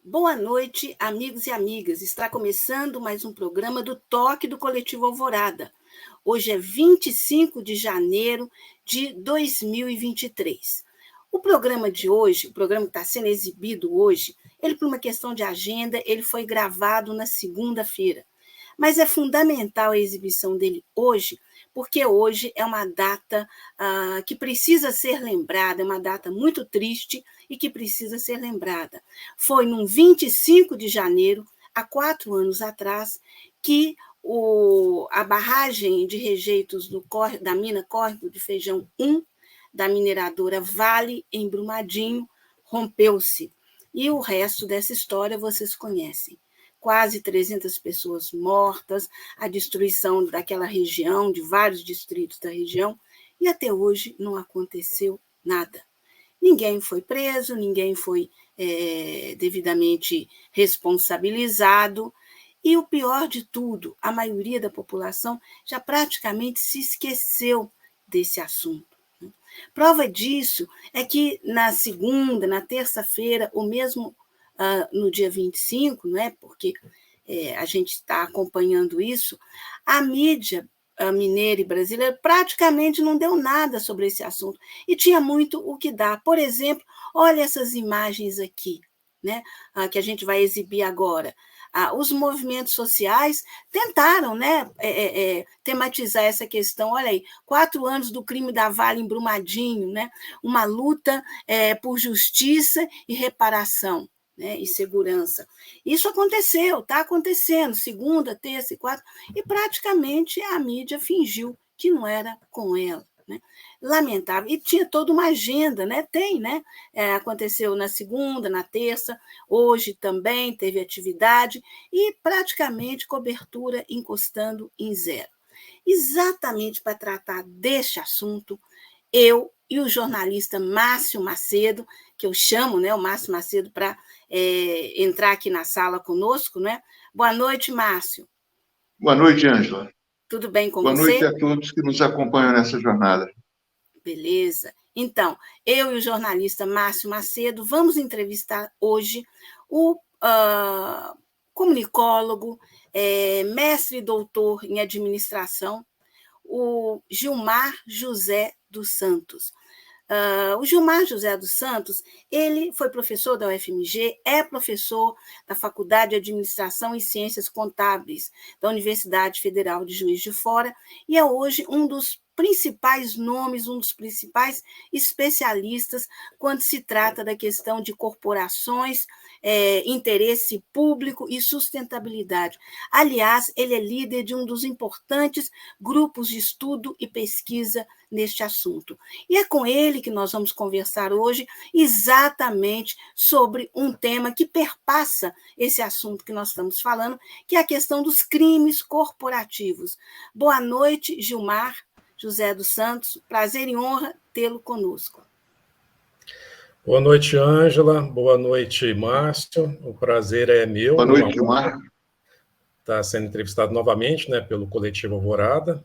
Boa noite, amigos e amigas. Está começando mais um programa do Toque do Coletivo Alvorada. Hoje é 25 de janeiro de 2023. O programa de hoje, o programa que está sendo exibido hoje, ele, por uma questão de agenda, ele foi gravado na segunda-feira. Mas é fundamental a exibição dele hoje, porque hoje é uma data que precisa ser lembrada, é uma data muito triste e que precisa ser lembrada. Foi no 25 de janeiro, há 4 anos atrás, que a barragem de rejeitos da mina Córrego de Feijão 1, da mineradora Vale, em Brumadinho, rompeu-se. E o resto dessa história vocês conhecem. Quase 300 pessoas mortas, a destruição daquela região, de vários distritos da região, e até hoje não aconteceu nada. Ninguém foi preso, ninguém foi devidamente responsabilizado, e o pior de tudo, a maioria da população já praticamente se esqueceu desse assunto. Prova disso é que na segunda, na terça-feira, ou mesmo no dia 25, não é? Porque a gente está acompanhando isso, a mídia mineira e brasileira praticamente não deu nada sobre esse assunto. E tinha muito o que dar. Por exemplo, olha essas imagens aqui, né, que a gente vai exibir agora. Os movimentos sociais tentaram, né, tematizar essa questão. Olha aí, 4 anos do crime da Vale em Brumadinho, né, uma luta por justiça e reparação, né, e segurança. Isso aconteceu, está acontecendo, segunda, terça e quarta, e praticamente a mídia fingiu que não era com ela. Né? Lamentável. E tinha toda uma agenda, né? Tem, né? Aconteceu na segunda, na terça, hoje também teve atividade e praticamente cobertura encostando em zero. Exatamente para tratar deste assunto, eu e o jornalista Márcio Macedo, que eu chamo, né, o Márcio Macedo, para entrar aqui na sala conosco, né? Boa noite, Márcio. Boa noite, Ângela. Tudo bem com você? Boa noite a todos que nos acompanham nessa jornada. Beleza. Então, eu e o jornalista Márcio Macedo vamos entrevistar hoje o comunicólogo, mestre e doutor em administração, o Gilmar José dos Santos. O Gilmar José dos Santos, ele foi professor da UFMG, é professor da Faculdade de Administração e Ciências Contábeis da Universidade Federal de Juiz de Fora e é hoje um dos principais nomes, um dos principais especialistas quando se trata da questão de corporações, interesse público e sustentabilidade. Aliás, ele é líder de um dos importantes grupos de estudo e pesquisa neste assunto. E é com ele que nós vamos conversar hoje exatamente sobre um tema que perpassa esse assunto que nós estamos falando, que é a questão dos crimes corporativos. Boa noite, Gilmar José dos Santos. Prazer e honra tê-lo conosco. Boa noite, Ângela. Boa noite, Márcio. O prazer é meu. Boa noite, Gilmar. Está sendo entrevistado novamente, né, pelo Coletivo Alvorada.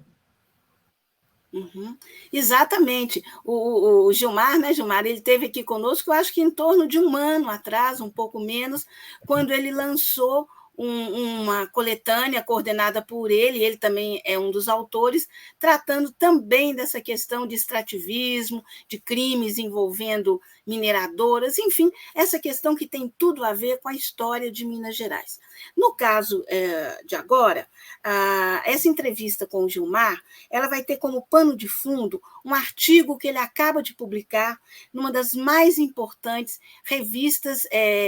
Uhum. Exatamente. O Gilmar, né, Gilmar, ele esteve aqui conosco, eu acho que em torno de 1 ano atrás, um pouco menos, quando ele lançou uma coletânea coordenada por ele também é um dos autores, tratando também dessa questão de extrativismo, de crimes envolvendo mineradoras, enfim, essa questão que tem tudo a ver com a história de Minas Gerais. No caso de agora, essa entrevista com o Gilmar, ela vai ter como pano de fundo um artigo que ele acaba de publicar numa das mais importantes revistas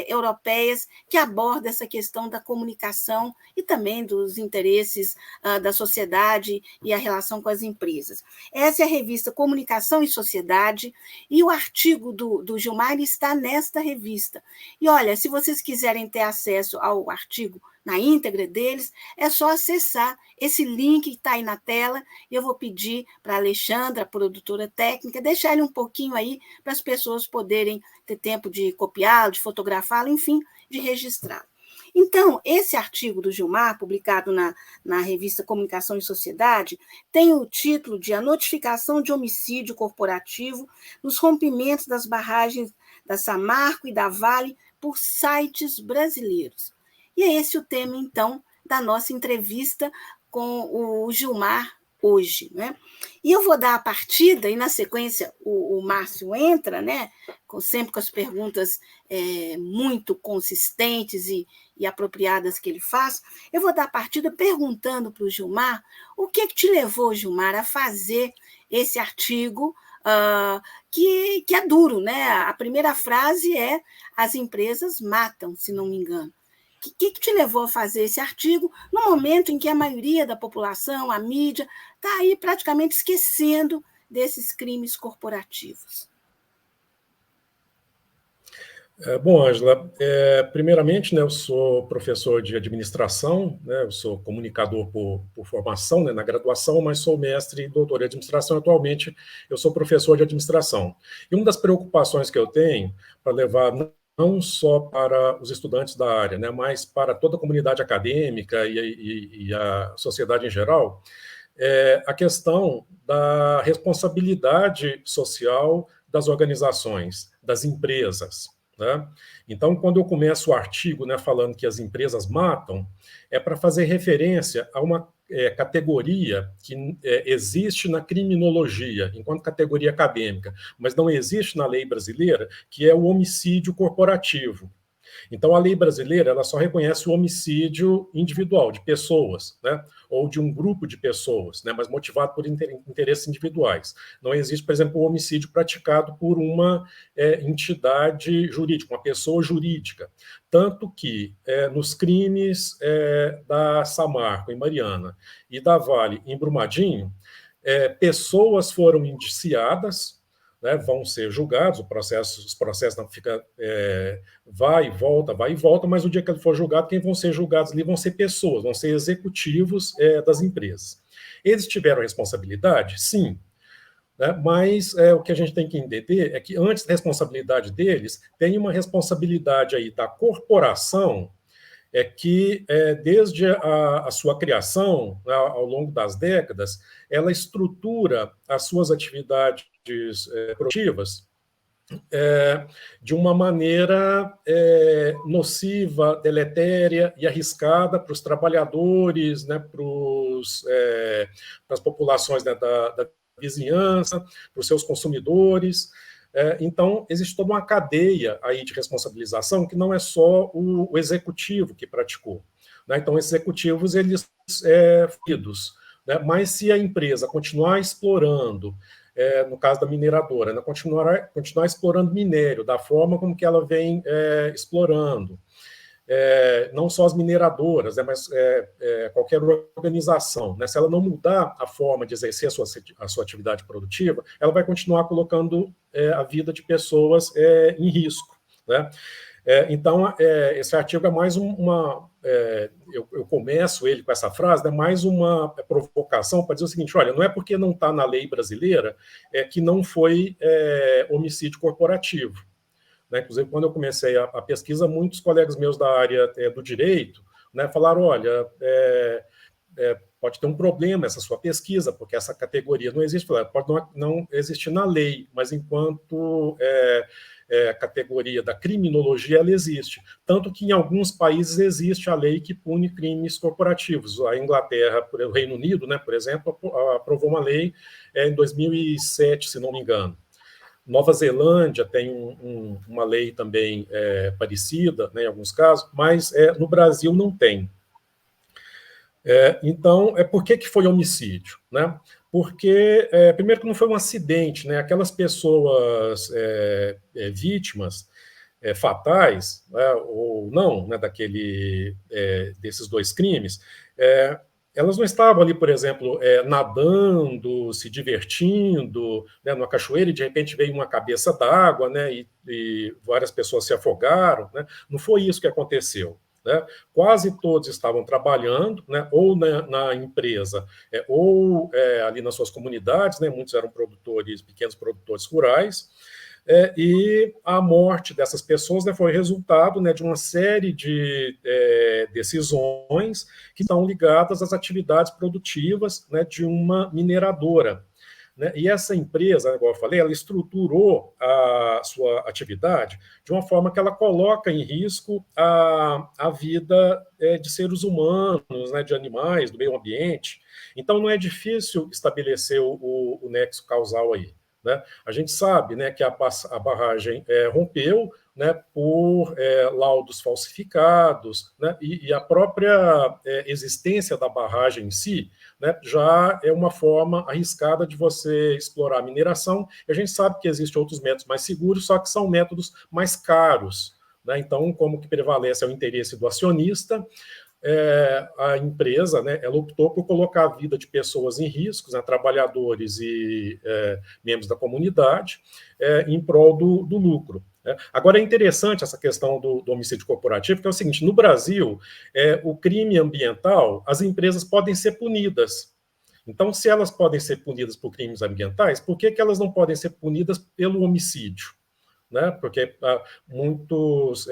europeias que aborda essa questão da comunicação e também dos interesses da sociedade e a relação com as empresas. Essa é a revista Comunicação e Sociedade, e o artigo do Gilmar está nesta revista. E olha, se vocês quiserem ter acesso ao artigo na íntegra deles, é só acessar esse link que está aí na tela, e eu vou pedir para a Alexandra, a produtora técnica, deixar ele um pouquinho aí para as pessoas poderem ter tempo de copiá-lo, de fotografá-lo, enfim, de registrá-lo. Então, esse artigo do Gilmar, publicado na revista Comunicação e Sociedade, tem o título de A Notificação de Homicídio Corporativo nos Rompimentos das Barragens da Samarco e da Vale por sites brasileiros. E é esse o tema, então, da nossa entrevista com o Gilmar hoje, né? E eu vou dar a partida, e na sequência o Márcio entra, né? Sempre com as perguntas muito consistentes e apropriadas que ele faz. Eu vou dar a partida perguntando para o Gilmar o que te levou, Gilmar, a fazer esse artigo que é duro, né? A primeira frase é: as empresas matam, se não me engano. O que te levou a fazer esse artigo no momento em que a maioria da população, a mídia, está aí praticamente esquecendo desses crimes corporativos? Bom, Ângela, primeiramente, né, eu sou professor de administração, né, eu sou comunicador por formação, né, na graduação, mas sou mestre e doutor em administração. Atualmente, eu sou professor de administração. E uma das preocupações que eu tenho para levar não só para os estudantes da área, né, mas para toda a comunidade acadêmica e a sociedade em geral, é a questão da responsabilidade social das organizações, das empresas, né? Então, quando eu começo o artigo, né, falando que as empresas matam, é para fazer referência a uma categoria que existe na criminologia, enquanto categoria acadêmica, mas não existe na lei brasileira, que é o homicídio corporativo. Então, a lei brasileira ela só reconhece o homicídio individual, de pessoas, né? Ou de um grupo de pessoas, né? Mas motivado por interesses individuais. Não existe, por exemplo, o homicídio praticado por uma entidade jurídica, uma pessoa jurídica. Tanto que, nos crimes da Samarco, em Mariana, e da Vale, em Brumadinho, pessoas foram indiciadas, né, vão ser julgados, os processos não ficam, vai e volta, mas o dia que ele for julgado, quem vão ser julgados ali vão ser pessoas, vão ser executivos das empresas. Eles tiveram responsabilidade? Sim. Né, mas o que a gente tem que entender é que antes da responsabilidade deles, tem uma responsabilidade aí da corporação, que desde a sua criação, né, ao longo das décadas, ela estrutura as suas atividades produtivas de uma maneira nociva, deletéria e arriscada para os trabalhadores, né, para as populações, né, da vizinhança, para os seus consumidores. Então, existe toda uma cadeia aí de responsabilização que não é só o executivo que praticou, né? Então, esses executivos, eles fluidos, né? Mas se a empresa continuar explorando, no caso da mineradora, né? continuar explorando minério da forma como que ela vem explorando, não só as mineradoras, né, mas qualquer organização, né, se ela não mudar a forma de exercer a sua atividade produtiva, ela vai continuar colocando a vida de pessoas em risco, né? Então, esse artigo é mais eu começo ele com essa frase, é mais uma provocação para dizer o seguinte: olha, não é porque não está na lei brasileira que não foi homicídio corporativo. Né? Inclusive, quando eu comecei a pesquisa, muitos colegas meus da área do direito, né, falaram: olha, pode ter um problema essa sua pesquisa, porque essa categoria não existe. Pode não existir na lei, mas enquanto a categoria da criminologia, ela existe. Tanto que em alguns países existe a lei que pune crimes corporativos. A Inglaterra, o Reino Unido, né, por exemplo, aprovou uma lei em 2007, se não me engano. Nova Zelândia tem uma lei também parecida, né, em alguns casos, mas no Brasil não tem. Então, por que foi homicídio? Né? Porque, primeiro, que não foi um acidente, né? Aquelas pessoas vítimas fatais, né, ou não, né, desses dois crimes, elas não estavam ali, por exemplo, nadando, se divertindo, né, numa cachoeira, e de repente veio uma cabeça d'água, né, e várias pessoas se afogaram. Né? Não foi isso que aconteceu. Né? Quase todos estavam trabalhando, né, ou na empresa, ou ali nas suas comunidades, né, muitos eram pequenos produtores rurais, e a morte dessas pessoas, né, foi resultado, né, de uma série de decisões que estão ligadas às atividades produtivas, né, de uma mineradora. né? E essa empresa, igual eu falei, ela estruturou a sua atividade de uma forma que ela coloca em risco a vida de seres humanos, né, de animais, do meio ambiente. Então, não é difícil estabelecer o nexo causal aí, né? A gente sabe, né, que a barragem rompeu, né, por laudos falsificados, né, e a própria existência da barragem em si, né, já é uma forma arriscada de você explorar a mineração. E a gente sabe que existem outros métodos mais seguros, só que são métodos mais caros, né? Então, como que prevalece é o interesse do acionista, a empresa, né, ela optou por colocar a vida de pessoas em risco, né, trabalhadores e membros da comunidade, em prol do lucro. Agora, é interessante essa questão do homicídio corporativo, que é o seguinte: no Brasil, o crime ambiental, as empresas podem ser punidas. Então, se elas podem ser punidas por crimes ambientais, por que elas não podem ser punidas pelo homicídio? Né? Porque muitos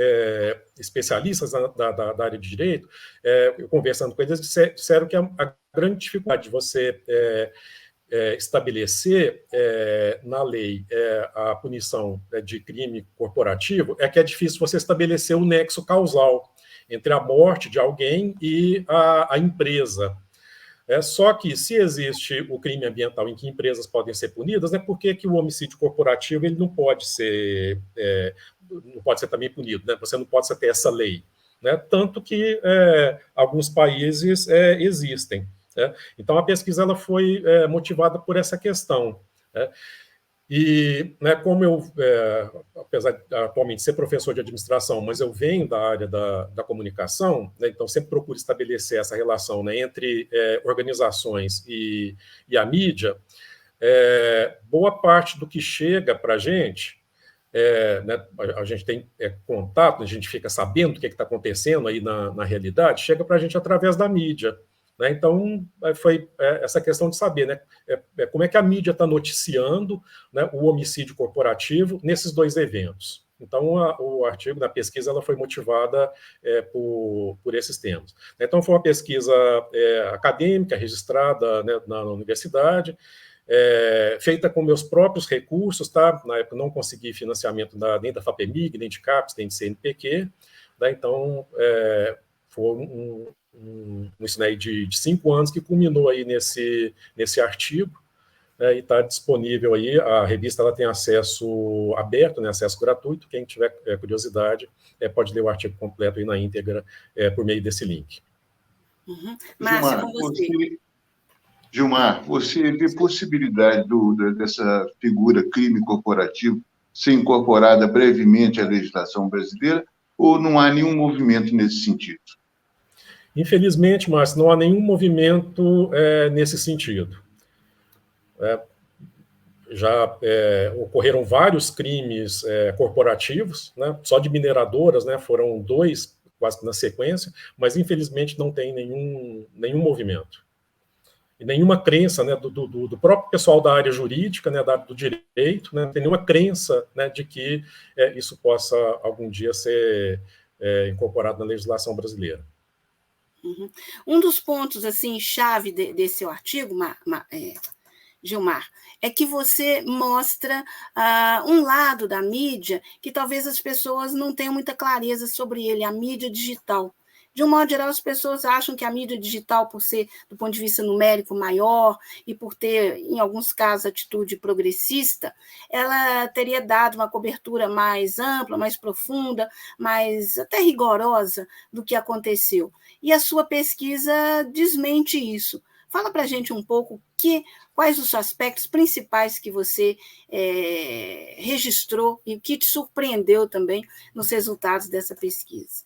especialistas da área de direito, conversando com eles, disseram que a grande dificuldade de você estabelecer na lei a punição de crime corporativo é que é difícil você estabelecer o nexo causal entre a morte de alguém e a empresa. Só que, se existe o crime ambiental em que empresas podem ser punidas, né, por que o homicídio corporativo ele não pode ser também punido? Né? Você não pode ter essa lei. Né? Tanto que alguns países existem. Né? Então, a pesquisa ela foi motivada por essa questão. Né? E, né, como eu, apesar de atualmente ser professor de administração, mas eu venho da área da comunicação, né, então sempre procuro estabelecer essa relação, né, entre organizações e a mídia. Boa parte do que chega para a gente, né, a gente tem contato, a gente fica sabendo o que está acontecendo aí na realidade, chega para a gente através da mídia. Né? Então, foi essa questão de saber, né, como é que a mídia está noticiando, né, o homicídio corporativo nesses dois eventos. Então, o artigo da pesquisa ela foi motivada por esses temas. Então, foi uma pesquisa acadêmica, registrada, né, na universidade, feita com meus próprios recursos, tá? Na época não consegui financiamento nem da FAPEMIG, nem de CAPES, nem de CNPq, né? Então, foi um ensino aí de 5 anos que culminou aí nesse artigo, e está disponível aí. A revista ela tem acesso aberto, né, acesso gratuito. Quem tiver curiosidade pode ler o artigo completo aí na íntegra por meio desse link. Uhum. Márcia, com você. Gilmar, você vê possibilidade dessa figura crime corporativo ser incorporada brevemente à legislação brasileira, ou não há nenhum movimento nesse sentido? Infelizmente, Márcio, não há nenhum movimento nesse sentido. Já ocorreram vários crimes corporativos, né? Só de mineradoras, né, foram 2, quase que na sequência, mas infelizmente não tem nenhum movimento. E nenhuma crença, né, do próprio pessoal da área jurídica, né, do direito, né, não tem nenhuma crença, né, de que isso possa algum dia ser incorporado na legislação brasileira. Uhum. Um dos pontos assim chave desse artigo, Gilmar, é que você mostra um lado da mídia que talvez as pessoas não tenham muita clareza sobre ele, a mídia digital. De um modo geral, as pessoas acham que a mídia digital, por ser, do ponto de vista numérico, maior e por ter, em alguns casos, atitude progressista, ela teria dado uma cobertura mais ampla, mais profunda, mais até rigorosa do que aconteceu. E a sua pesquisa desmente isso. Fala para a gente um pouco quais os aspectos principais que você registrou e o que te surpreendeu também nos resultados dessa pesquisa.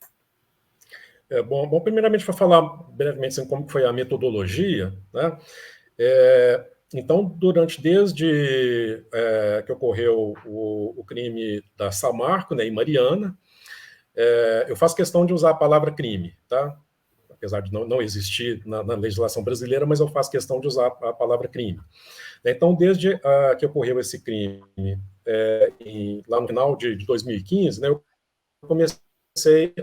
Bom, primeiramente, para falar brevemente assim, como foi a metodologia, né? Então, desde que ocorreu o crime da Samarco, né, em Mariana, eu faço questão de usar a palavra crime, tá? Apesar de não existir na legislação brasileira, mas eu faço questão de usar a palavra crime. Então, desde que ocorreu esse crime, lá no final de 2015, né, eu comecei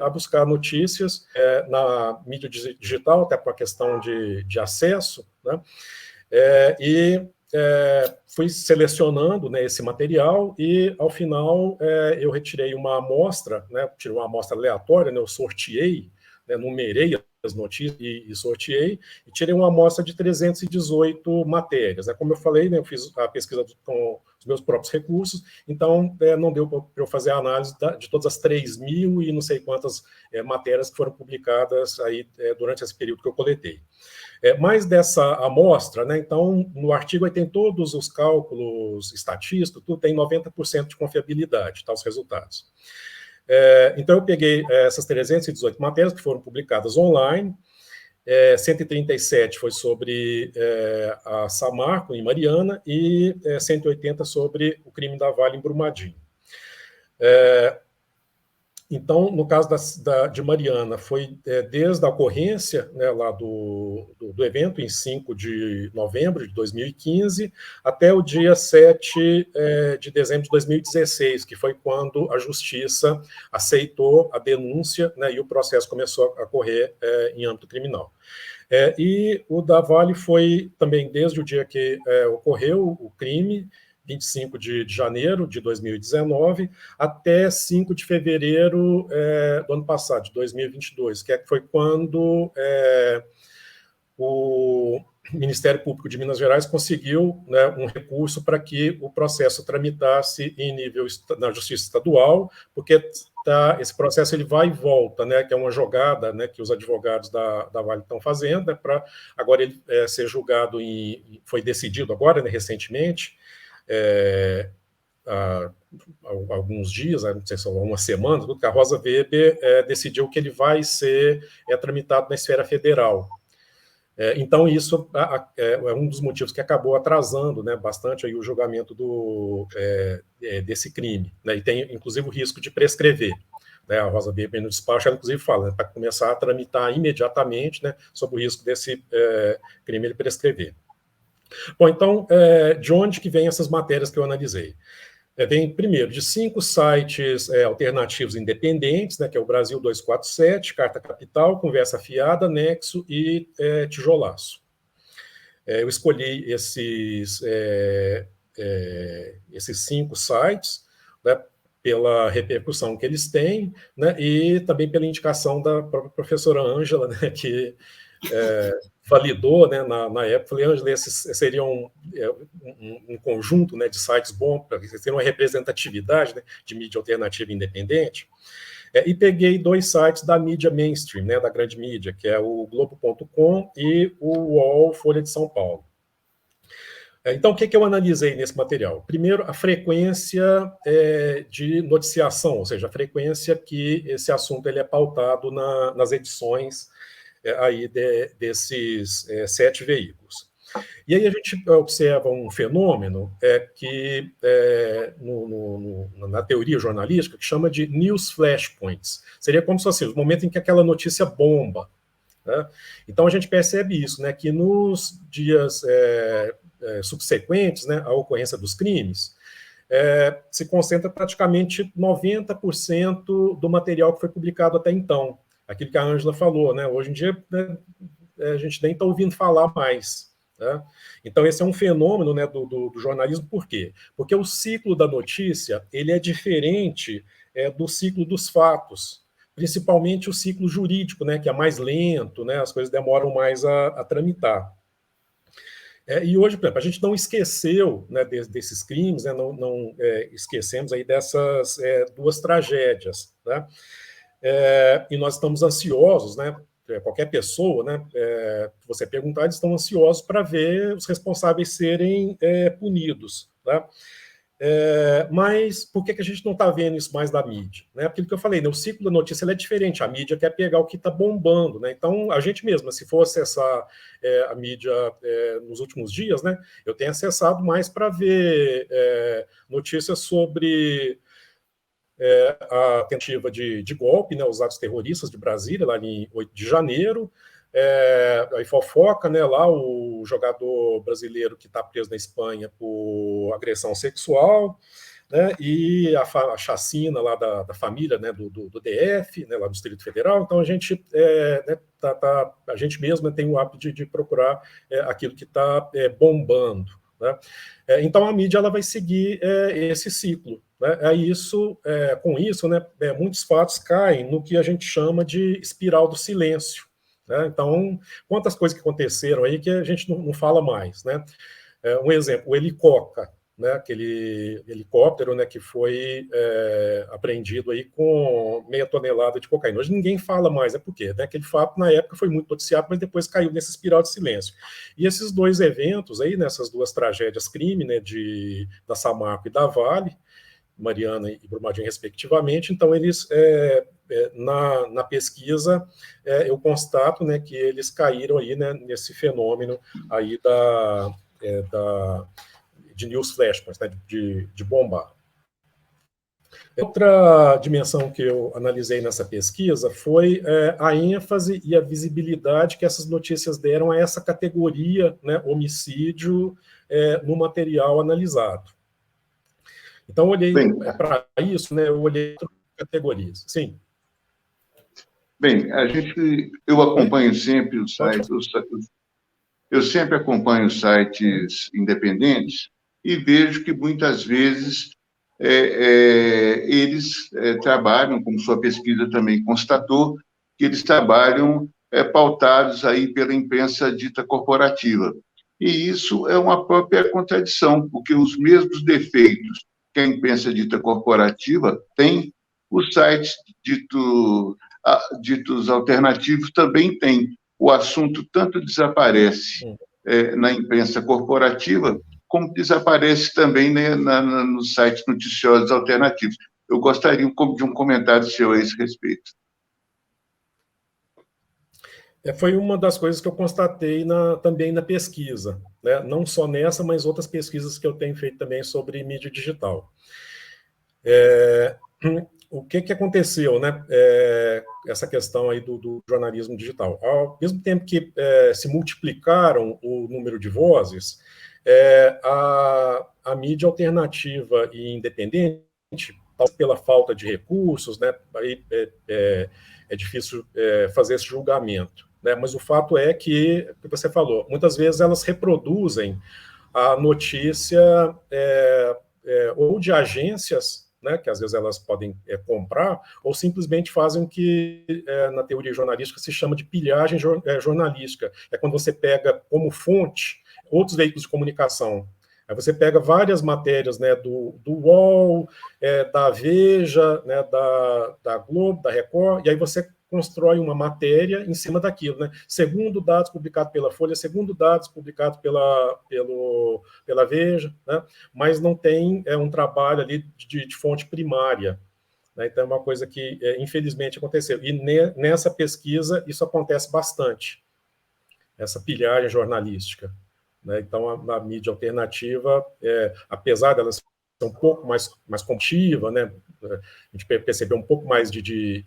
a buscar notícias na mídia digital, até por uma questão de acesso, né, e fui selecionando, né, esse material e, ao final, eu retirei uma amostra, né, tirei uma amostra aleatória, né, eu sorteei, né, numerei as notícias e sorteei, e tirei uma amostra de 318 matérias. Né. Como eu falei, né, eu fiz a pesquisa com os meus próprios recursos, então não deu para eu fazer a análise de todas as 3.000 e não sei quantas matérias que foram publicadas aí, durante esse período que eu coletei. Mais dessa amostra, né, então, no artigo aí tem todos os cálculos estatísticos, tudo tem 90% de confiabilidade, tá, os resultados. Então, eu peguei essas 318 matérias que foram publicadas online, 137 foi sobre a Samarco, em Mariana, e 180 sobre o crime da Vale, em Brumadinho. Então, no caso de Mariana, foi desde a ocorrência, né, lá do evento, em 5 de novembro de 2015, até o dia 7 de dezembro de 2016, que foi quando a Justiça aceitou a denúncia, né, e o processo começou a correr em âmbito criminal. E o da Vale foi também desde o dia que ocorreu o crime, 25 de janeiro de 2019, até 5 de fevereiro do ano passado, de 2022, que foi quando o Ministério Público de Minas Gerais conseguiu, né, um recurso para que o processo tramitasse em nível na Justiça Estadual, porque esse processo ele vai e volta, né, que é uma jogada, né, que os advogados da Vale estão fazendo, né, para agora ele ser julgado, foi decidido agora, né, recentemente, há alguns dias, não sei se uma semana, que a Rosa Weber decidiu que ele vai ser tramitado na esfera federal. Então, isso é um dos motivos que acabou atrasando, né, bastante aí o julgamento desse crime. Né, e tem, inclusive, o risco de prescrever. Né, a Rosa Weber, no despacho, ela, inclusive, fala, né, para começar a tramitar imediatamente, né, sob o risco desse crime ele prescrever. Bom, então, de onde que vem essas matérias que eu analisei? Vem, primeiro, de 5 sites alternativos independentes, né, que é o Brasil 247, Carta Capital, Conversa Fiada, Nexo e Tijolaço. Eu escolhi esses 5 sites, né, pela repercussão que eles têm, né, e também pela indicação da própria professora Ângela, né, que validou, né, na época. Falei, Ângela, esses seriam um conjunto, né, de sites bons, para ter uma representatividade, né, de mídia alternativa independente. E peguei 2 sites da mídia mainstream, né, da grande mídia, que é o Globo.com e o UOL Folha de São Paulo. Então, o que eu analisei nesse material? Primeiro, a frequência de noticiação, ou seja, a frequência que esse assunto ele é pautado nas edições aí desses 7 veículos. E aí a gente observa um fenômeno que, na teoria jornalística, que chama de news flashpoints. Seria como se fosse o momento em que aquela notícia bomba. Né? Então a gente percebe isso, né, que nos dias subsequentes, né, à ocorrência dos crimes, se concentra praticamente 90% do material que foi publicado até então. Aquilo que a Ângela falou, né? Hoje em dia, né, a gente nem está ouvindo falar mais. Né? Então, esse é um fenômeno, né, do jornalismo. Por quê? Porque o ciclo da notícia ele é diferente do ciclo dos fatos, principalmente o ciclo jurídico, né, que é mais lento, né, as coisas demoram mais a tramitar. E hoje, por exemplo, a gente não esqueceu, né, desses crimes, né, não esquecemos aí dessas 2 tragédias, né? E nós estamos ansiosos, né? Qualquer pessoa, né? Que você perguntar, eles estão ansiosos para ver os responsáveis serem punidos, tá? Mas por que a gente não está vendo isso mais da mídia? Né? Aquilo que eu falei, né? O ciclo da notícia é diferente. A mídia quer pegar o que está bombando, né? Então, a gente mesmo, se for acessar a mídia nos últimos dias, né? Eu tenho acessado mais para ver notícias sobre a tentativa de golpe, né, os atos terroristas de Brasília, lá em 8 de janeiro, aí fofoca, né, lá o jogador brasileiro que está preso na Espanha por agressão sexual, né, e a chacina lá da família, né, do DF, né, lá do Distrito Federal. Então a gente, né, a gente mesmo tem o hábito de procurar aquilo que está bombando. né? Então, a mídia ela vai seguir esse ciclo, né? Com isso, né, muitos fatos caem no que a gente chama de espiral do silêncio, né? Então, quantas coisas que aconteceram aí que a gente não fala mais, né? Um exemplo, o Helicoca, né, aquele helicóptero, né, que foi apreendido aí com meia tonelada de cocaína. Hoje ninguém fala mais, por quê? Né? Aquele fato, na época, foi muito noticiado, mas depois caiu nessa espiral de silêncio. E esses dois eventos, aí, nessas duas tragédias crime, né, da Samarco e da Vale, Mariana e Brumadinho, respectivamente, então eles, na pesquisa, eu constato, né, que eles caíram aí, né, nesse fenômeno aí de news flash, né, de bombar. Outra dimensão que eu analisei nessa pesquisa foi a ênfase e a visibilidade que essas notícias deram a essa categoria, né, homicídio, no material analisado. Então, eu olhei para isso, né, eu olhei para categorias. Sim. Bem, eu acompanho sempre o site, eu sempre acompanho os sites independentes e vejo que muitas vezes eles trabalham, como sua pesquisa também constatou, que eles trabalham pautados aí pela imprensa dita corporativa. E isso é uma própria contradição, porque os mesmos defeitos que a imprensa dita corporativa tem, os sites ditos alternativos também têm. O assunto tanto desaparece na imprensa corporativa, como desaparece também, né, nos sites noticiosos alternativos. Eu gostaria de um comentário seu a esse respeito. Foi uma das coisas que eu constatei também na pesquisa, né? Não só nessa, mas outras pesquisas que eu tenho feito também sobre mídia digital. O que aconteceu, né? Essa questão aí do jornalismo digital. Ao mesmo tempo que se multiplicaram o número de vozes, a mídia alternativa e independente, pela falta de recursos, né? Aí é difícil fazer esse julgamento, né? Mas o fato é que você falou, muitas vezes elas reproduzem a notícia ou de agências, né, que às vezes elas podem comprar, ou simplesmente fazem o que na teoria jornalística se chama de pilhagem jornalística. É quando você pega como fonte outros veículos de comunicação. Aí você pega várias matérias, né, do UOL, da Veja, né, da Globo, da Record, e aí você constrói uma matéria em cima daquilo, né? Segundo dados publicados pela Folha, segundo dados publicados pela Veja, né? Mas não tem um trabalho ali de fonte primária, né? Então é uma coisa que, infelizmente, aconteceu. E nessa pesquisa isso acontece bastante, essa pilhagem jornalística, né? Então a mídia alternativa, apesar dela ser um pouco mais competitiva, né? A gente percebeu um pouco mais de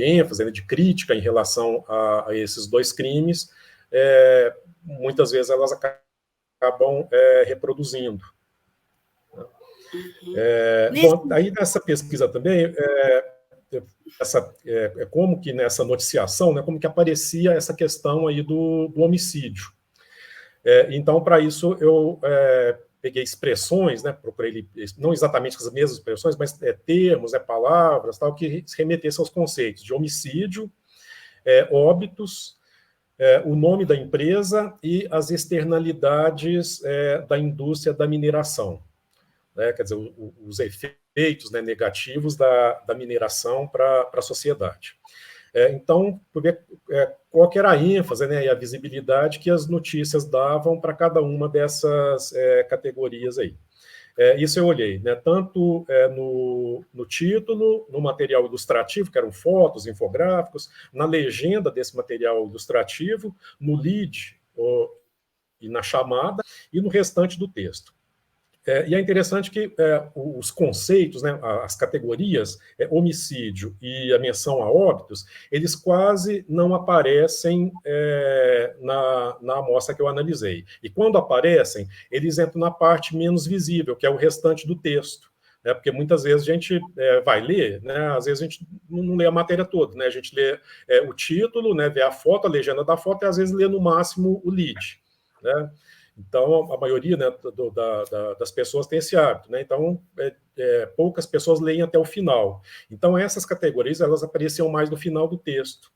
ênfase, né, de crítica em relação a esses dois crimes, muitas vezes elas acabam reproduzindo. Bom, aí nessa pesquisa também, como que nessa noticiação, né, como que aparecia essa questão aí do homicídio. Então, para isso, eu peguei expressões, né, procurei não exatamente as mesmas expressões, mas termos, palavras, tal, que remetessem aos conceitos de homicídio, óbitos, o nome da empresa e as externalidades da indústria da mineração, né, quer dizer, os efeitos, né, negativos da mineração para a sociedade. Então, qual que era a ênfase, né, e a visibilidade que as notícias davam para cada uma dessas categorias aí. Isso eu olhei, né, tanto no título, no material ilustrativo, que eram fotos, infográficos, na legenda desse material ilustrativo, no lead e na chamada, e no restante do texto. E é interessante que os conceitos, né, as categorias, homicídio e a menção a óbitos, eles quase não aparecem na amostra que eu analisei. E quando aparecem, eles entram na parte menos visível, que é o restante do texto. Né, porque muitas vezes a gente vai ler, né, às vezes a gente não lê a matéria toda, né, a gente lê o título, né, vê a foto, a legenda da foto, e às vezes lê no máximo o lead, né? Então, a maioria, né, das pessoas tem esse hábito, né? Então, poucas pessoas leem até o final. Então, essas categorias, elas apareciam mais no final do texto.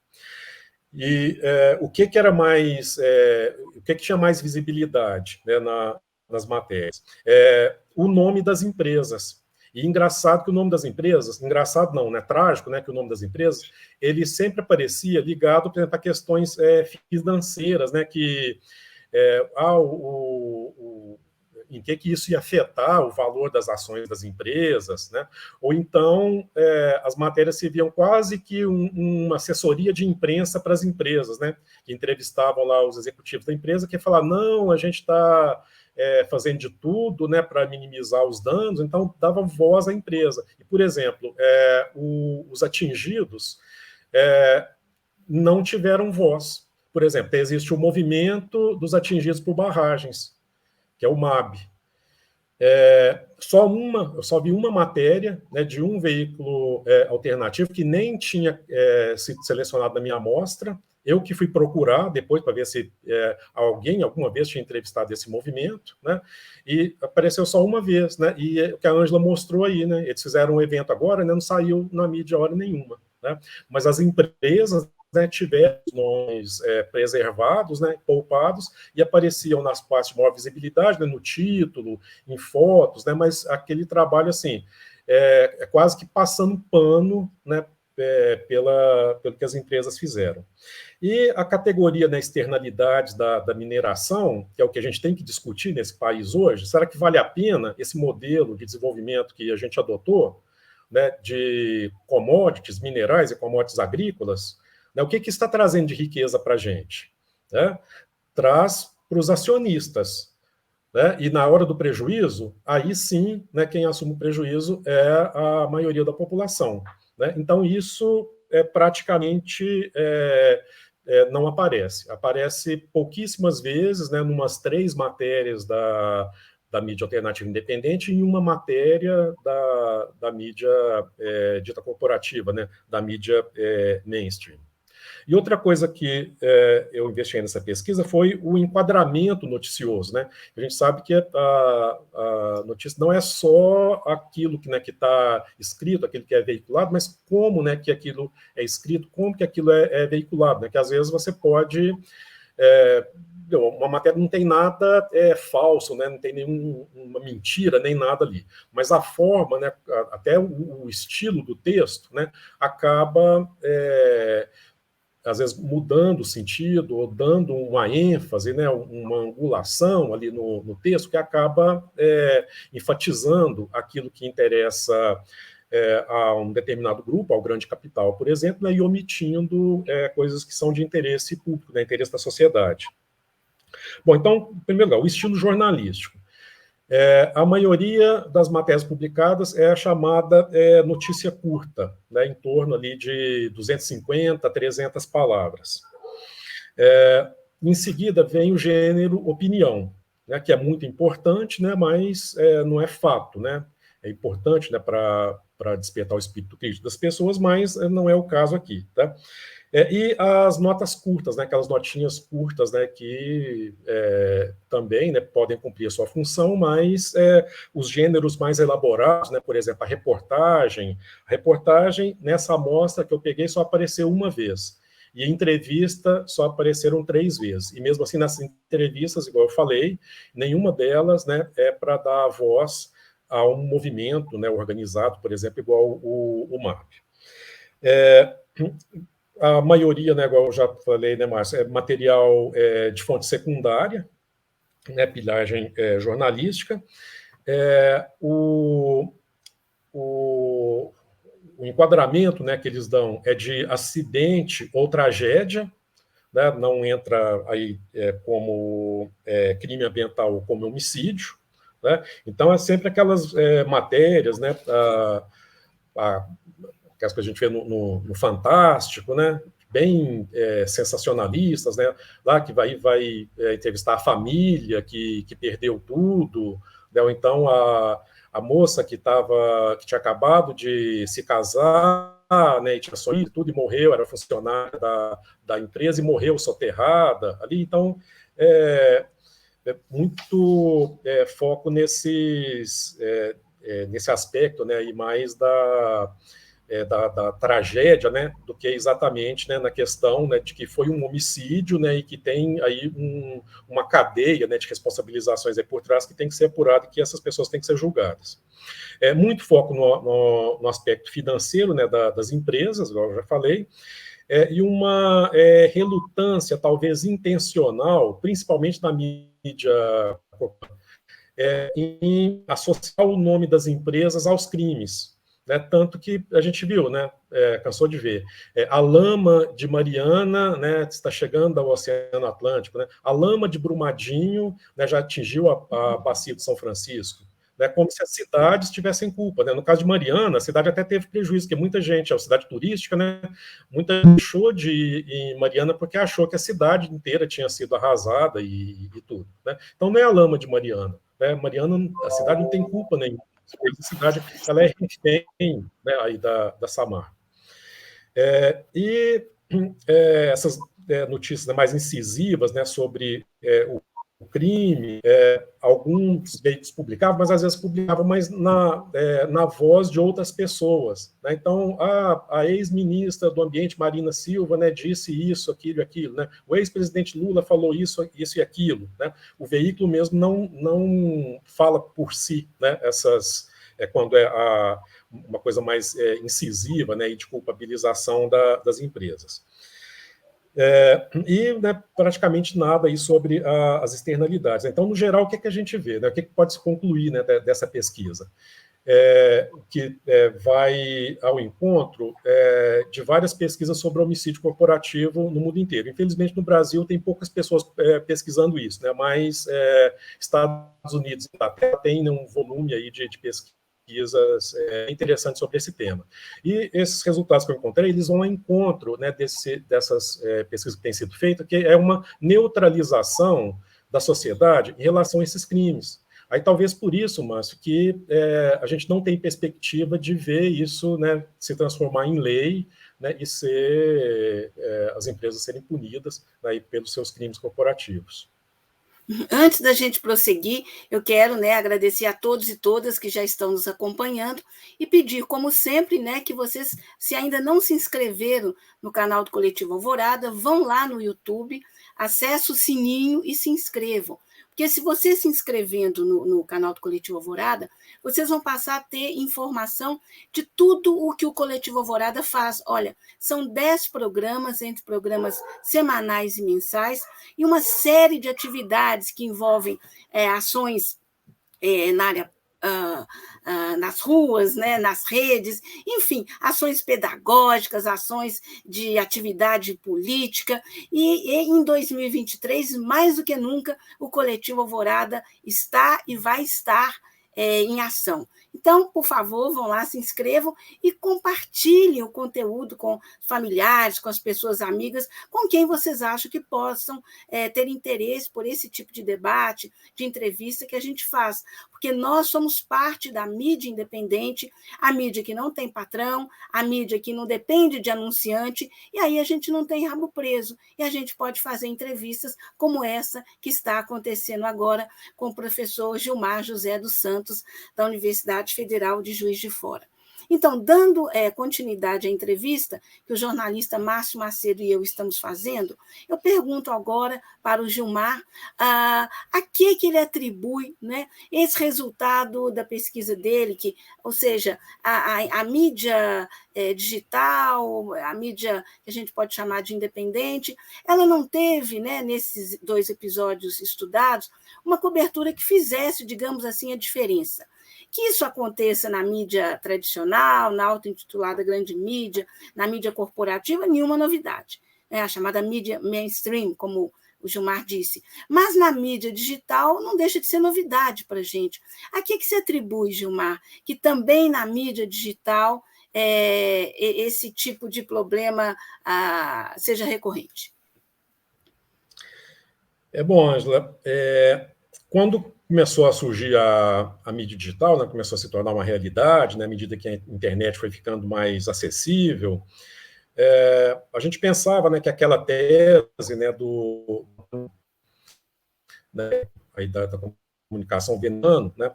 E o que era mais, o que tinha mais visibilidade, né, nas matérias? O nome das empresas. E engraçado que o nome das empresas, engraçado não, né, trágico, né, que o nome das empresas, ele sempre aparecia ligado, por exemplo, a questões financeiras, né, que em que isso ia afetar o valor das ações das empresas, né? Ou então as matérias serviam quase que uma assessoria de imprensa para as empresas, né? Que entrevistavam lá os executivos da empresa que falavam, não, a gente está fazendo de tudo, né, para minimizar os danos, então dava voz à empresa. E, por exemplo, os atingidos não tiveram voz. Por exemplo, existe o movimento dos atingidos por barragens, que é o MAB. Eu só vi uma matéria, né, de um veículo alternativo que nem tinha sido selecionado na minha amostra. Eu que fui procurar depois para ver se alguém alguma vez tinha entrevistado esse movimento, né? E apareceu só uma vez, né? E o que a Ângela mostrou aí, né? Eles fizeram um evento agora, né? Não saiu na mídia hora nenhuma, né? Mas as empresas, né, tiveram os nomes preservados, né, poupados, e apareciam nas partes de maior visibilidade, né, no título, em fotos, né, mas aquele trabalho, assim, quase que passando pano, né, pelo que as empresas fizeram. E a categoria, né, externalidades da mineração, que é o que a gente tem que discutir nesse país hoje, será que vale a pena esse modelo de desenvolvimento que a gente adotou, né, de commodities minerais e commodities agrícolas? O que está trazendo de riqueza para a gente? Né? Traz para os acionistas. Né? E na hora do prejuízo, aí sim, né, quem assume o prejuízo é a maioria da população. Né? Então, isso praticamente não aparece. Aparece pouquíssimas vezes, né, numas 3 matérias da mídia alternativa independente e em uma matéria da mídia dita corporativa, né, da mídia mainstream. E outra coisa que eu investiguei nessa pesquisa foi o enquadramento noticioso, né? A gente sabe que a notícia não é só aquilo que está escrito, aquilo que é veiculado, mas como, né, que aquilo é escrito, como que aquilo é veiculado, né? Que às vezes você pode... uma matéria não tem nada falso, né? Não tem nenhuma mentira, nem nada ali. Mas a forma, né, até o estilo do texto, né, acaba... às vezes mudando o sentido, ou dando uma ênfase, né, uma angulação ali no texto, que acaba enfatizando aquilo que interessa a um determinado grupo, ao grande capital, por exemplo, né, e omitindo coisas que são de interesse público, de interesse da sociedade. Bom, então, em primeiro lugar, o estilo jornalístico. A maioria das matérias publicadas é a chamada notícia curta, né, em torno ali de 250 a 300 palavras. Em seguida, vem o gênero opinião, né, que é muito importante, né, mas não é fato. Né? É importante, né, para despertar o espírito crítico das pessoas, mas não é o caso aqui. Tá? E as notas curtas, né, aquelas notinhas curtas, né, que também, né, podem cumprir a sua função, mas os gêneros mais elaborados, né, por exemplo, a reportagem, nessa amostra que eu peguei só apareceu uma vez, e a entrevista só apareceram 3 vezes, e mesmo assim nessas entrevistas, igual eu falei, nenhuma delas, né, é para dar voz a um movimento, né, organizado, por exemplo, igual o MAP. A maioria, né, igual eu já falei, né, Márcio, é material de fonte secundária, né, pilhagem jornalística. O enquadramento, né, que eles dão é de acidente ou tragédia, né, não entra aí como crime ambiental ou como homicídio. Né? Então, é sempre aquelas matérias, né, que a gente vê no Fantástico, né? Bem sensacionalistas, né? Lá que vai entrevistar a família que perdeu tudo, né? Ou então a moça que tinha acabado de se casar, né? E tinha sonho tudo e morreu, era funcionária da empresa e morreu soterrada ali. Então, muito foco nesse aspecto, né, e mais da tragédia, né, do que exatamente, né, na questão, né, de que foi um homicídio, né, e que tem aí uma cadeia, né, de responsabilizações aí por trás que tem que ser apurada e que essas pessoas têm que ser julgadas. Muito foco no aspecto financeiro, né, das empresas, igual eu já falei, e uma relutância, talvez intencional, principalmente na mídia, em associar o nome das empresas aos crimes. Né, tanto que a gente viu, né, cansou de ver, a lama de Mariana, né, está chegando ao Oceano Atlântico, né, a lama de Brumadinho, né, já atingiu a bacia de São Francisco, né, como se as cidades tivessem culpa. Né? No caso de Mariana, a cidade até teve prejuízo, porque muita gente, é uma cidade turística, né, muita gente deixou de ir em Mariana porque achou que a cidade inteira tinha sido arrasada e tudo. Né? Então não é a lama de Mariana. Né? Mariana, a cidade não tem culpa nenhuma. A cidade ela é refém, né, aí da Samar. Essas notícias mais incisivas, né, sobre o crime, alguns veículos publicavam, mas às vezes publicavam mais na voz de outras pessoas. Né? Então, a ex-ministra do Ambiente, Marina Silva, né, disse isso, aquilo e aquilo. Né? O ex-presidente Lula falou isso e aquilo. Né? O veículo mesmo não fala por si, né, quando uma coisa mais incisiva, né, e de culpabilização das empresas. Né, praticamente nada aí sobre as externalidades. Então, no geral, o que a gente vê? Né, o que pode se concluir, né, dessa pesquisa? Que vai ao encontro de várias pesquisas sobre homicídio corporativo no mundo inteiro. Infelizmente, no Brasil, tem poucas pessoas pesquisando isso, né, mas Estados Unidos e Inglaterra têm um volume aí de pesquisas interessantes sobre esse tema. E esses resultados que eu encontrei, eles vão ao encontro, né, dessas pesquisas que têm sido feitas, que é uma neutralização da sociedade em relação a esses crimes. Aí talvez por isso, Márcio, que a gente não tem perspectiva de ver isso, né, se transformar em lei, né, e as empresas serem punidas, né, pelos seus crimes corporativos. Antes da gente prosseguir, eu quero, né, agradecer a todos e todas que já estão nos acompanhando e pedir, como sempre, né, que vocês, se ainda não se inscreveram no canal do Coletivo Alvorada, vão lá no YouTube, acessem o sininho e se inscrevam. Porque se você se inscrevendo no canal do Coletivo Alvorada, vocês vão passar a ter informação de tudo o que o Coletivo Alvorada faz. Olha, são 10 programas, entre programas semanais e mensais, e uma série de atividades que envolvem ações na área nas ruas, né, nas redes, enfim, ações pedagógicas, ações de atividade política, e em 2023, mais do que nunca, o Coletivo Alvorada está e vai estar em ação. Então, por favor, vão lá, se inscrevam e compartilhem o conteúdo com familiares, com as pessoas amigas, com quem vocês acham que possam ter interesse por esse tipo de debate, de entrevista que a gente faz. Porque nós somos parte da mídia independente, a mídia que não tem patrão, a mídia que não depende de anunciante, e aí a gente não tem rabo preso, e a gente pode fazer entrevistas como essa que está acontecendo agora com o professor Gilmar José dos Santos, da Universidade Federal de Juiz de Fora. Então, dando continuidade à entrevista que o jornalista Márcio Macedo e eu estamos fazendo, eu pergunto agora para o Gilmar a que ele atribui, né, esse resultado da pesquisa dele, ou seja, a mídia digital, a mídia que a gente pode chamar de independente, ela não teve, né, nesses 2 episódios estudados, uma cobertura que fizesse, digamos assim, a diferença. Que isso aconteça na mídia tradicional, na auto-intitulada grande mídia, na mídia corporativa, nenhuma novidade. A chamada mídia mainstream, como o Gilmar disse. Mas na mídia digital não deixa de ser novidade para a gente. A que se atribui, Gilmar, que também na mídia digital esse tipo de problema seja recorrente? Bom, Ângela, quando começou a surgir a mídia digital, né, começou a se tornar uma realidade, né, à medida que a internet foi ficando mais acessível, a gente pensava, né, que aquela tese, né, aí da comunicação venano, né,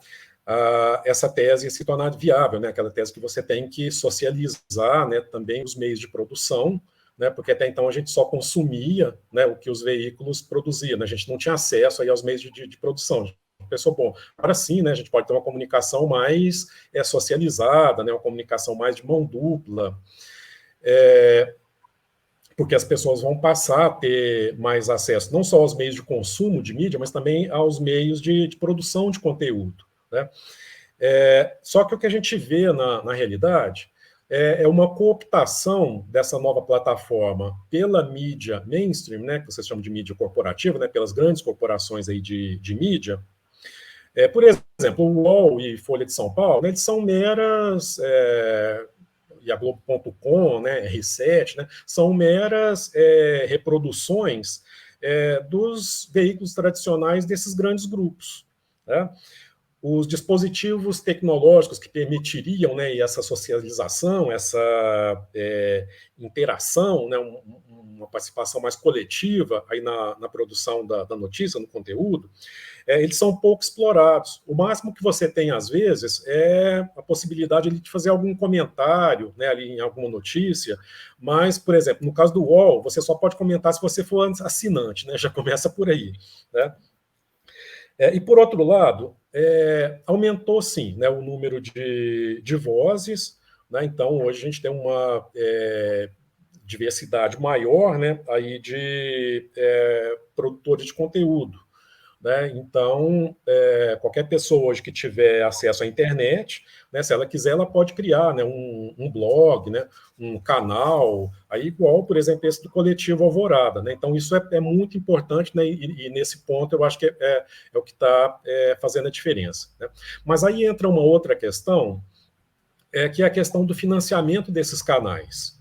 essa tese se tornar viável, né, aquela tese que você tem que socializar, né, também os meios de produção, né, porque até então a gente só consumia, né, o que os veículos produziam, né, a gente não tinha acesso aí aos meios de produção. Pensou, bom, agora sim, né, a gente pode ter uma comunicação mais socializada, né, uma comunicação mais de mão dupla, porque as pessoas vão passar a ter mais acesso não só aos meios de consumo de mídia, mas também aos meios de produção de conteúdo, né? Só que o que a gente vê na realidade é uma cooptação dessa nova plataforma pela mídia mainstream, né, que vocês chamam de mídia corporativa, né, pelas grandes corporações aí de mídia. Por exemplo, o UOL e Folha de São Paulo, né, eles são meras... e a Globo.com, né, R7, né, são meras reproduções dos veículos tradicionais desses grandes grupos, né? Os dispositivos tecnológicos que permitiriam, né, essa socialização, essa interação, né, uma participação mais coletiva aí na produção da notícia, no conteúdo, eles são pouco explorados. O máximo que você tem, às vezes, é a possibilidade de fazer algum comentário, né, ali em alguma notícia, mas, por exemplo, no caso do UOL, você só pode comentar se você for assinante, né, já começa por aí, né? E, por outro lado, aumentou, sim, né, o número de vozes, né, então, hoje a gente tem uma diversidade maior, né, aí de produtores de conteúdo, né? Então, qualquer pessoa hoje que tiver acesso à internet, né, se ela quiser, ela pode criar, né, um blog, né, um canal, aí igual, por exemplo, esse do Coletivo Alvorada, né? Então, isso é muito importante, né, e nesse ponto eu acho que é o que está fazendo a diferença, né? Mas aí entra uma outra questão, que é a questão do financiamento desses canais.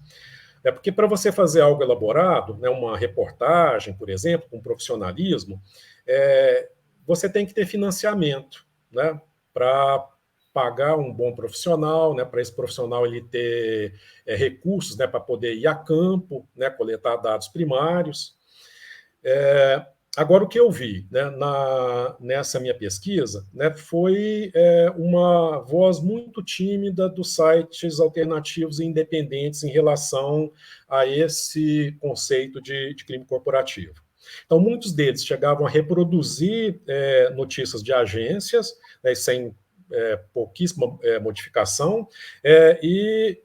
Porque para você fazer algo elaborado, né, uma reportagem, por exemplo, com profissionalismo, você tem que ter financiamento, né, para pagar um bom profissional, né, para esse profissional ele ter recursos, né, para poder ir a campo, né, coletar dados primários. Agora, o que eu vi, né, nessa minha pesquisa, né, foi uma voz muito tímida dos sites alternativos e independentes em relação a esse conceito de crime corporativo. Então, muitos deles chegavam a reproduzir notícias de agências, né, sem pouquíssima modificação, e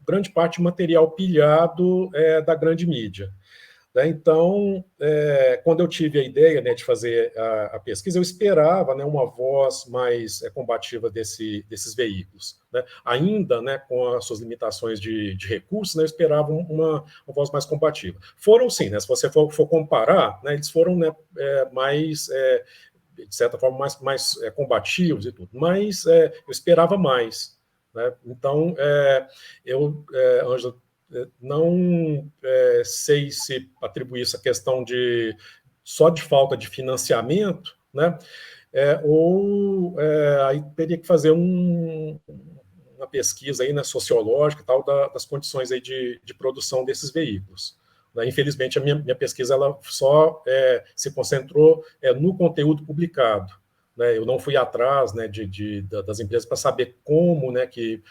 grande parte de material pilhado da grande mídia. Então, quando eu tive a ideia, né, de fazer a pesquisa, eu esperava, né, uma voz mais combativa desses veículos, né? Ainda, né, com as suas limitações de recursos, né, eu esperava uma voz mais combativa. Foram sim, né, se você for comparar, né, eles foram, né, mais, de certa forma, mais combativos e tudo, mas eu esperava mais, né? Então, Ângela, não sei se atribuir essa questão só de falta de financiamento, né? Ou aí teria que fazer uma pesquisa aí, né, sociológica e tal, das condições aí de produção desses veículos. Infelizmente, a minha pesquisa ela só se concentrou no conteúdo publicado, né? Eu não fui atrás, né, das empresas para saber como, né, que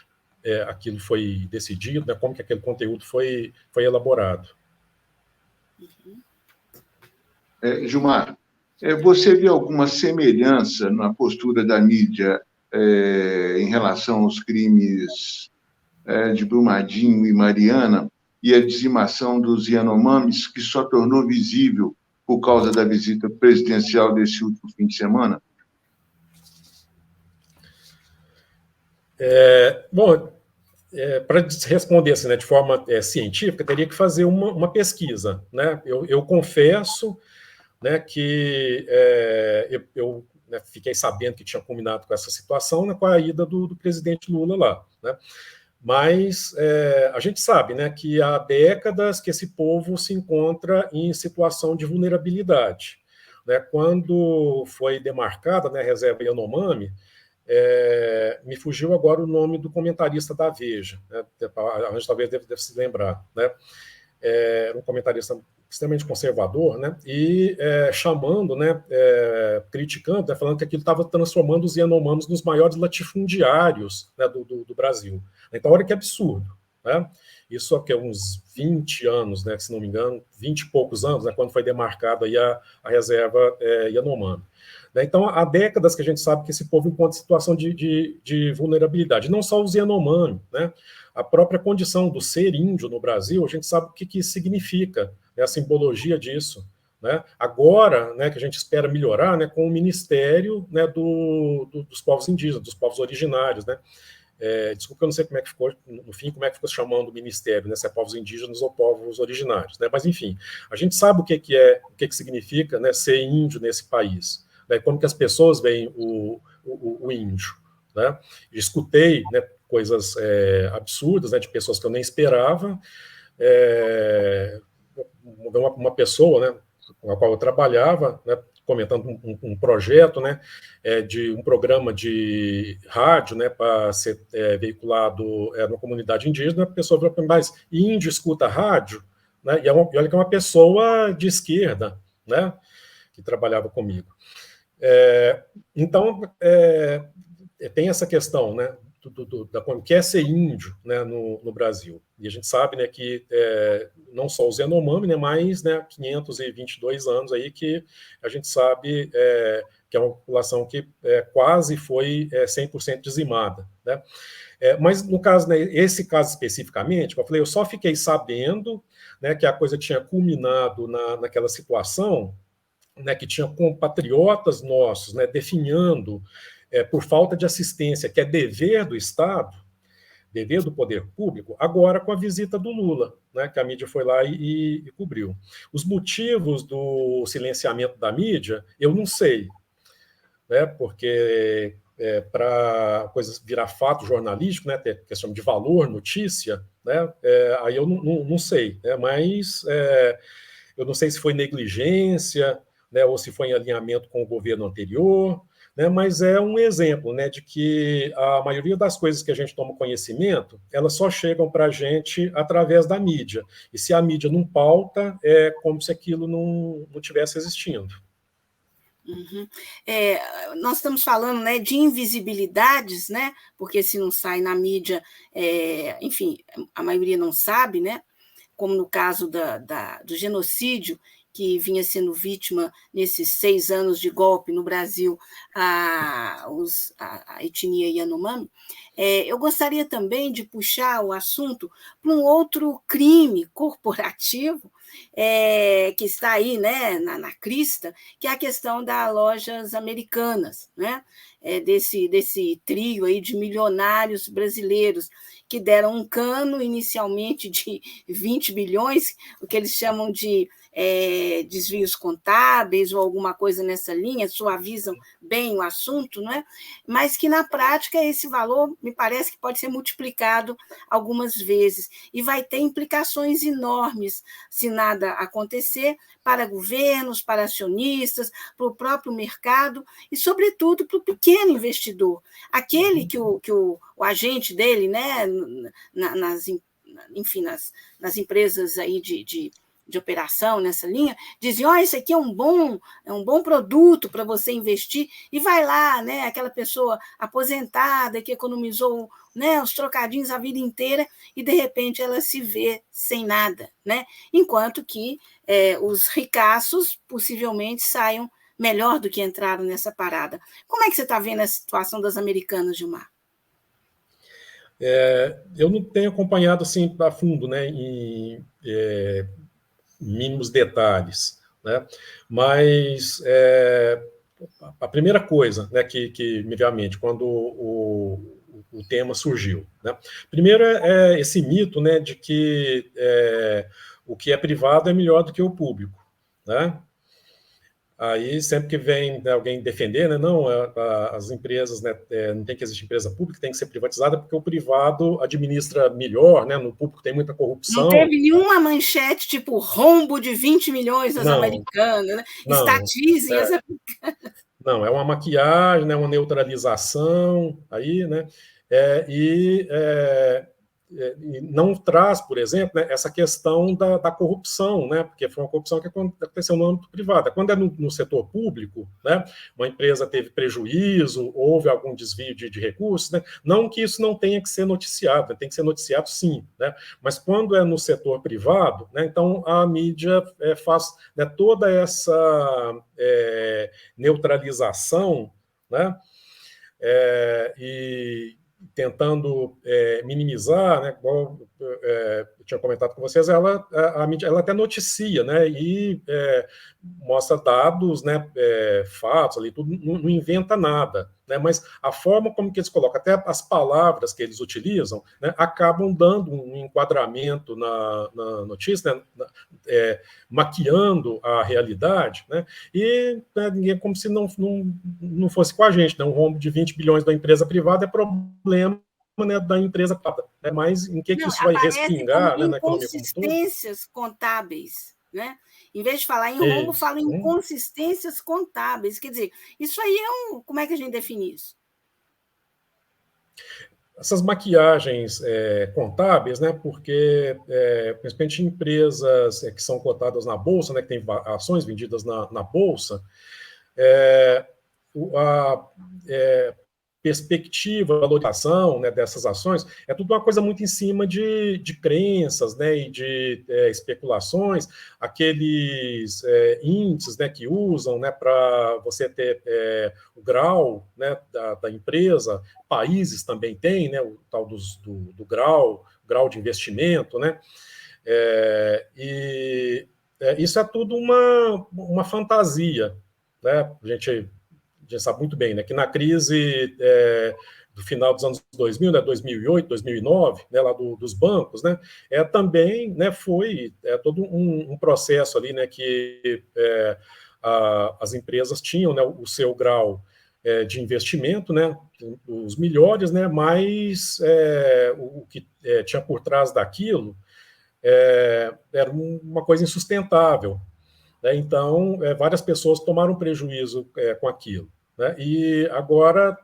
aquilo foi decidido, né, como que aquele conteúdo foi elaborado. Gilmar, você vê alguma semelhança na postura da mídia em relação aos crimes de Brumadinho e Mariana e a dizimação dos Yanomamis, que só tornou visível por causa da visita presidencial desse último fim de semana? Bom, para responder assim, né, de forma científica, teria que fazer uma pesquisa, né? Eu confesso, né, que eu né, fiquei sabendo que tinha combinado com essa situação, né, com a ida do presidente Lula lá, né? Mas a gente sabe, né, que há décadas que esse povo se encontra em situação de vulnerabilidade, né? Quando foi demarcada, né, a reserva Yanomami, me fugiu agora o nome do comentarista da Veja, né? A gente talvez deve se lembrar, né? Era um comentarista extremamente conservador, né, e chamando, né, criticando, né, falando que aquilo estava transformando os Yanomamis nos maiores latifundiários, né, do Brasil. Então, olha que absurdo, né? Isso aqui é uns 20 anos, né, se não me engano, 20 e poucos anos, né, quando foi demarcada aí a reserva Yanomami. Então, há décadas que a gente sabe que esse povo encontra situação de vulnerabilidade. Não só os Yanomami, né? A própria condição do ser índio no Brasil, a gente sabe o que isso significa, né? A simbologia disso. Né? Agora, né, que a gente espera melhorar, né, com o Ministério, né, dos povos indígenas, dos povos originários. Né? Desculpa, eu não sei como é que ficou, no fim, como é que ficou chamando o Ministério, né, se é povos indígenas ou povos originários. Né? Mas, enfim, a gente sabe o que significa, né, ser índio nesse país. Né, como que as pessoas veem o índio. Né? Escutei, né, coisas absurdas, né, de pessoas que eu nem esperava. Uma pessoa, né, com a qual eu trabalhava, né, comentando um projeto, né, de um programa de rádio, né, para ser veiculado numa comunidade indígena. A pessoa falou para mim, mas índio escuta rádio? Né? E olha que é uma pessoa de esquerda, né, que trabalhava comigo. Então, tem essa questão, né, da como que é ser índio, né, no Brasil. E a gente sabe, né, que não só os Yanomami, né, mas, né, 522 anos aí que a gente sabe que é uma população que quase foi 100% dizimada. Né? Mas, no caso, né, esse caso especificamente, como eu falei, eu só fiquei sabendo, né, que a coisa tinha culminado naquela situação, né, que tinha compatriotas nossos, né, definhando por falta de assistência, que é dever do Estado, dever do poder público, agora com a visita do Lula, né, que a mídia foi lá e cobriu. Os motivos do silenciamento da mídia, eu não sei, né, porque para coisas virar fato jornalístico, né, ter questão de valor, notícia, né, aí eu não sei, né, mas eu não sei se foi negligência, né, ou se foi em alinhamento com o governo anterior, né, mas é um exemplo, né, de que a maioria das coisas que a gente toma conhecimento, elas só chegam para a gente através da mídia. E se a mídia não pauta, é como se aquilo não tivesse existindo. Uhum. Nós estamos falando, né, de invisibilidades, né, porque se não sai na mídia, enfim, a maioria não sabe, né, como no caso do genocídio, que vinha sendo vítima nesses 6 anos de golpe no Brasil, a etnia Yanomami. Eu gostaria também de puxar o assunto para um outro crime corporativo que está aí, né, na crista, que é a questão das lojas americanas, né? Desse trio aí de milionários brasileiros que deram um cano inicialmente de 20 bilhões, o que eles chamam de desvios contábeis ou alguma coisa nessa linha, suavizam bem o assunto, não é? Mas que, na prática, esse valor, me parece que pode ser multiplicado algumas vezes e vai ter implicações enormes se nada acontecer para governos, para acionistas, para o próprio mercado e, sobretudo, para o pequeno investidor, aquele que o agente dele, né, nas empresas aí de operação nessa linha, diziam, isso aqui é um bom produto para você investir, e vai lá, né, aquela pessoa aposentada que economizou, né, os trocadinhos a vida inteira e, de repente, ela se vê sem nada, né? Enquanto que os ricaços possivelmente saiam melhor do que entraram nessa parada. Como é que você está vendo a situação das americanas, Gilmar? Eu não tenho acompanhado assim a fundo, né, em mínimos detalhes, né? Mas a primeira coisa, né, que me veio à mente quando o tema surgiu, né? Primeiro é esse mito, né, de que o que é privado é melhor do que o público, né? Aí, sempre que vem alguém defender, né, não, as empresas, né, não tem que existir empresa pública, tem que ser privatizada, porque o privado administra melhor, né, no público tem muita corrupção. Não teve nenhuma manchete tipo rombo de 20 milhões das americanas, né? Estatizem as americanas. Não, é uma maquiagem, né, uma neutralização, aí, né, não traz, por exemplo, né, essa questão da corrupção, né, porque foi uma corrupção que aconteceu no âmbito privado. Quando é no setor público, né, uma empresa teve prejuízo, houve algum desvio de recursos, né, não que isso não tenha que ser noticiado, né, tem que ser noticiado sim, né, mas quando é no setor privado, né, então a mídia faz, né, toda essa neutralização, né, e tentando minimizar, né, igual eu tinha comentado com vocês, a mídia ela até noticia, né, e mostra dados, né, fatos ali, tudo, não inventa nada, né, mas a forma como que eles colocam, até as palavras que eles utilizam, né, acabam dando um enquadramento na notícia, né, maquiando a realidade, né, e ninguém, como se não fosse com a gente, né, um rombo de 20 bilhões da empresa privada é problema, né, da empresa privada, né, mas em que isso vai respingar, né, na economia como um todo? Inconsistências contábeis, né? Em vez de falar em rombo, fala em inconsistências contábeis. Quer dizer, isso aí como é que a gente define isso? Essas maquiagens contábeis, né, porque, principalmente empresas que são cotadas na Bolsa, né, que têm ações vendidas na Bolsa, a perspectiva, a valorização, né, dessas ações, é tudo uma coisa muito em cima de crenças, né, e de especulações, aqueles índices, né, que usam, né, para você ter o grau, né, da empresa, países também têm, né, o tal do grau de investimento, né, e isso é tudo uma fantasia, né, a gente sabe muito bem, né, que na crise do final dos anos 2000, né, 2008, 2009, né, lá dos bancos, né, também, né, foi todo um processo ali, né, que as empresas tinham, né, o seu grau de investimento, né, os melhores, né, mas o que tinha por trás daquilo era uma coisa insustentável, né, então várias pessoas tomaram prejuízo com aquilo. Né? E agora,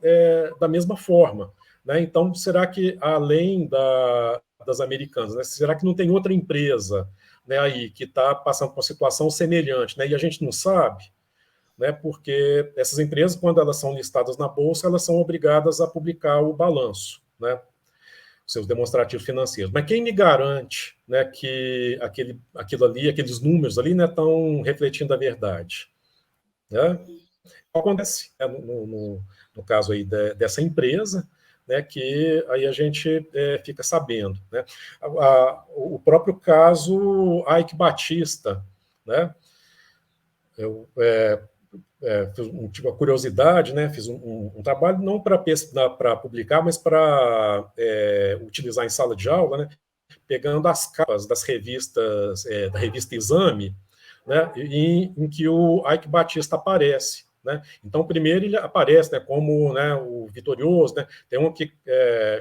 da mesma forma. Né? Então, será que, além das americanas, né, será que não tem outra empresa, né, aí que está passando por uma situação semelhante, né, e a gente não sabe? Né, porque essas empresas, quando elas são listadas na Bolsa, elas são obrigadas a publicar o balanço, né, seus demonstrativos financeiros. Mas quem me garante, né, que aquilo ali, aqueles números ali, né, estão refletindo a verdade? Né? Acontece, né, no caso aí dessa empresa, né, que aí a gente fica sabendo. Né? O próprio caso Eike Batista, né? Eu tive a curiosidade, né, fiz um trabalho não para publicar, mas para utilizar em sala de aula, né, pegando as capas das revistas, da revista Exame, né, em que o Eike Batista aparece. Né? Então, primeiro ele aparece, né, como, né, o vitorioso, né? Tem um que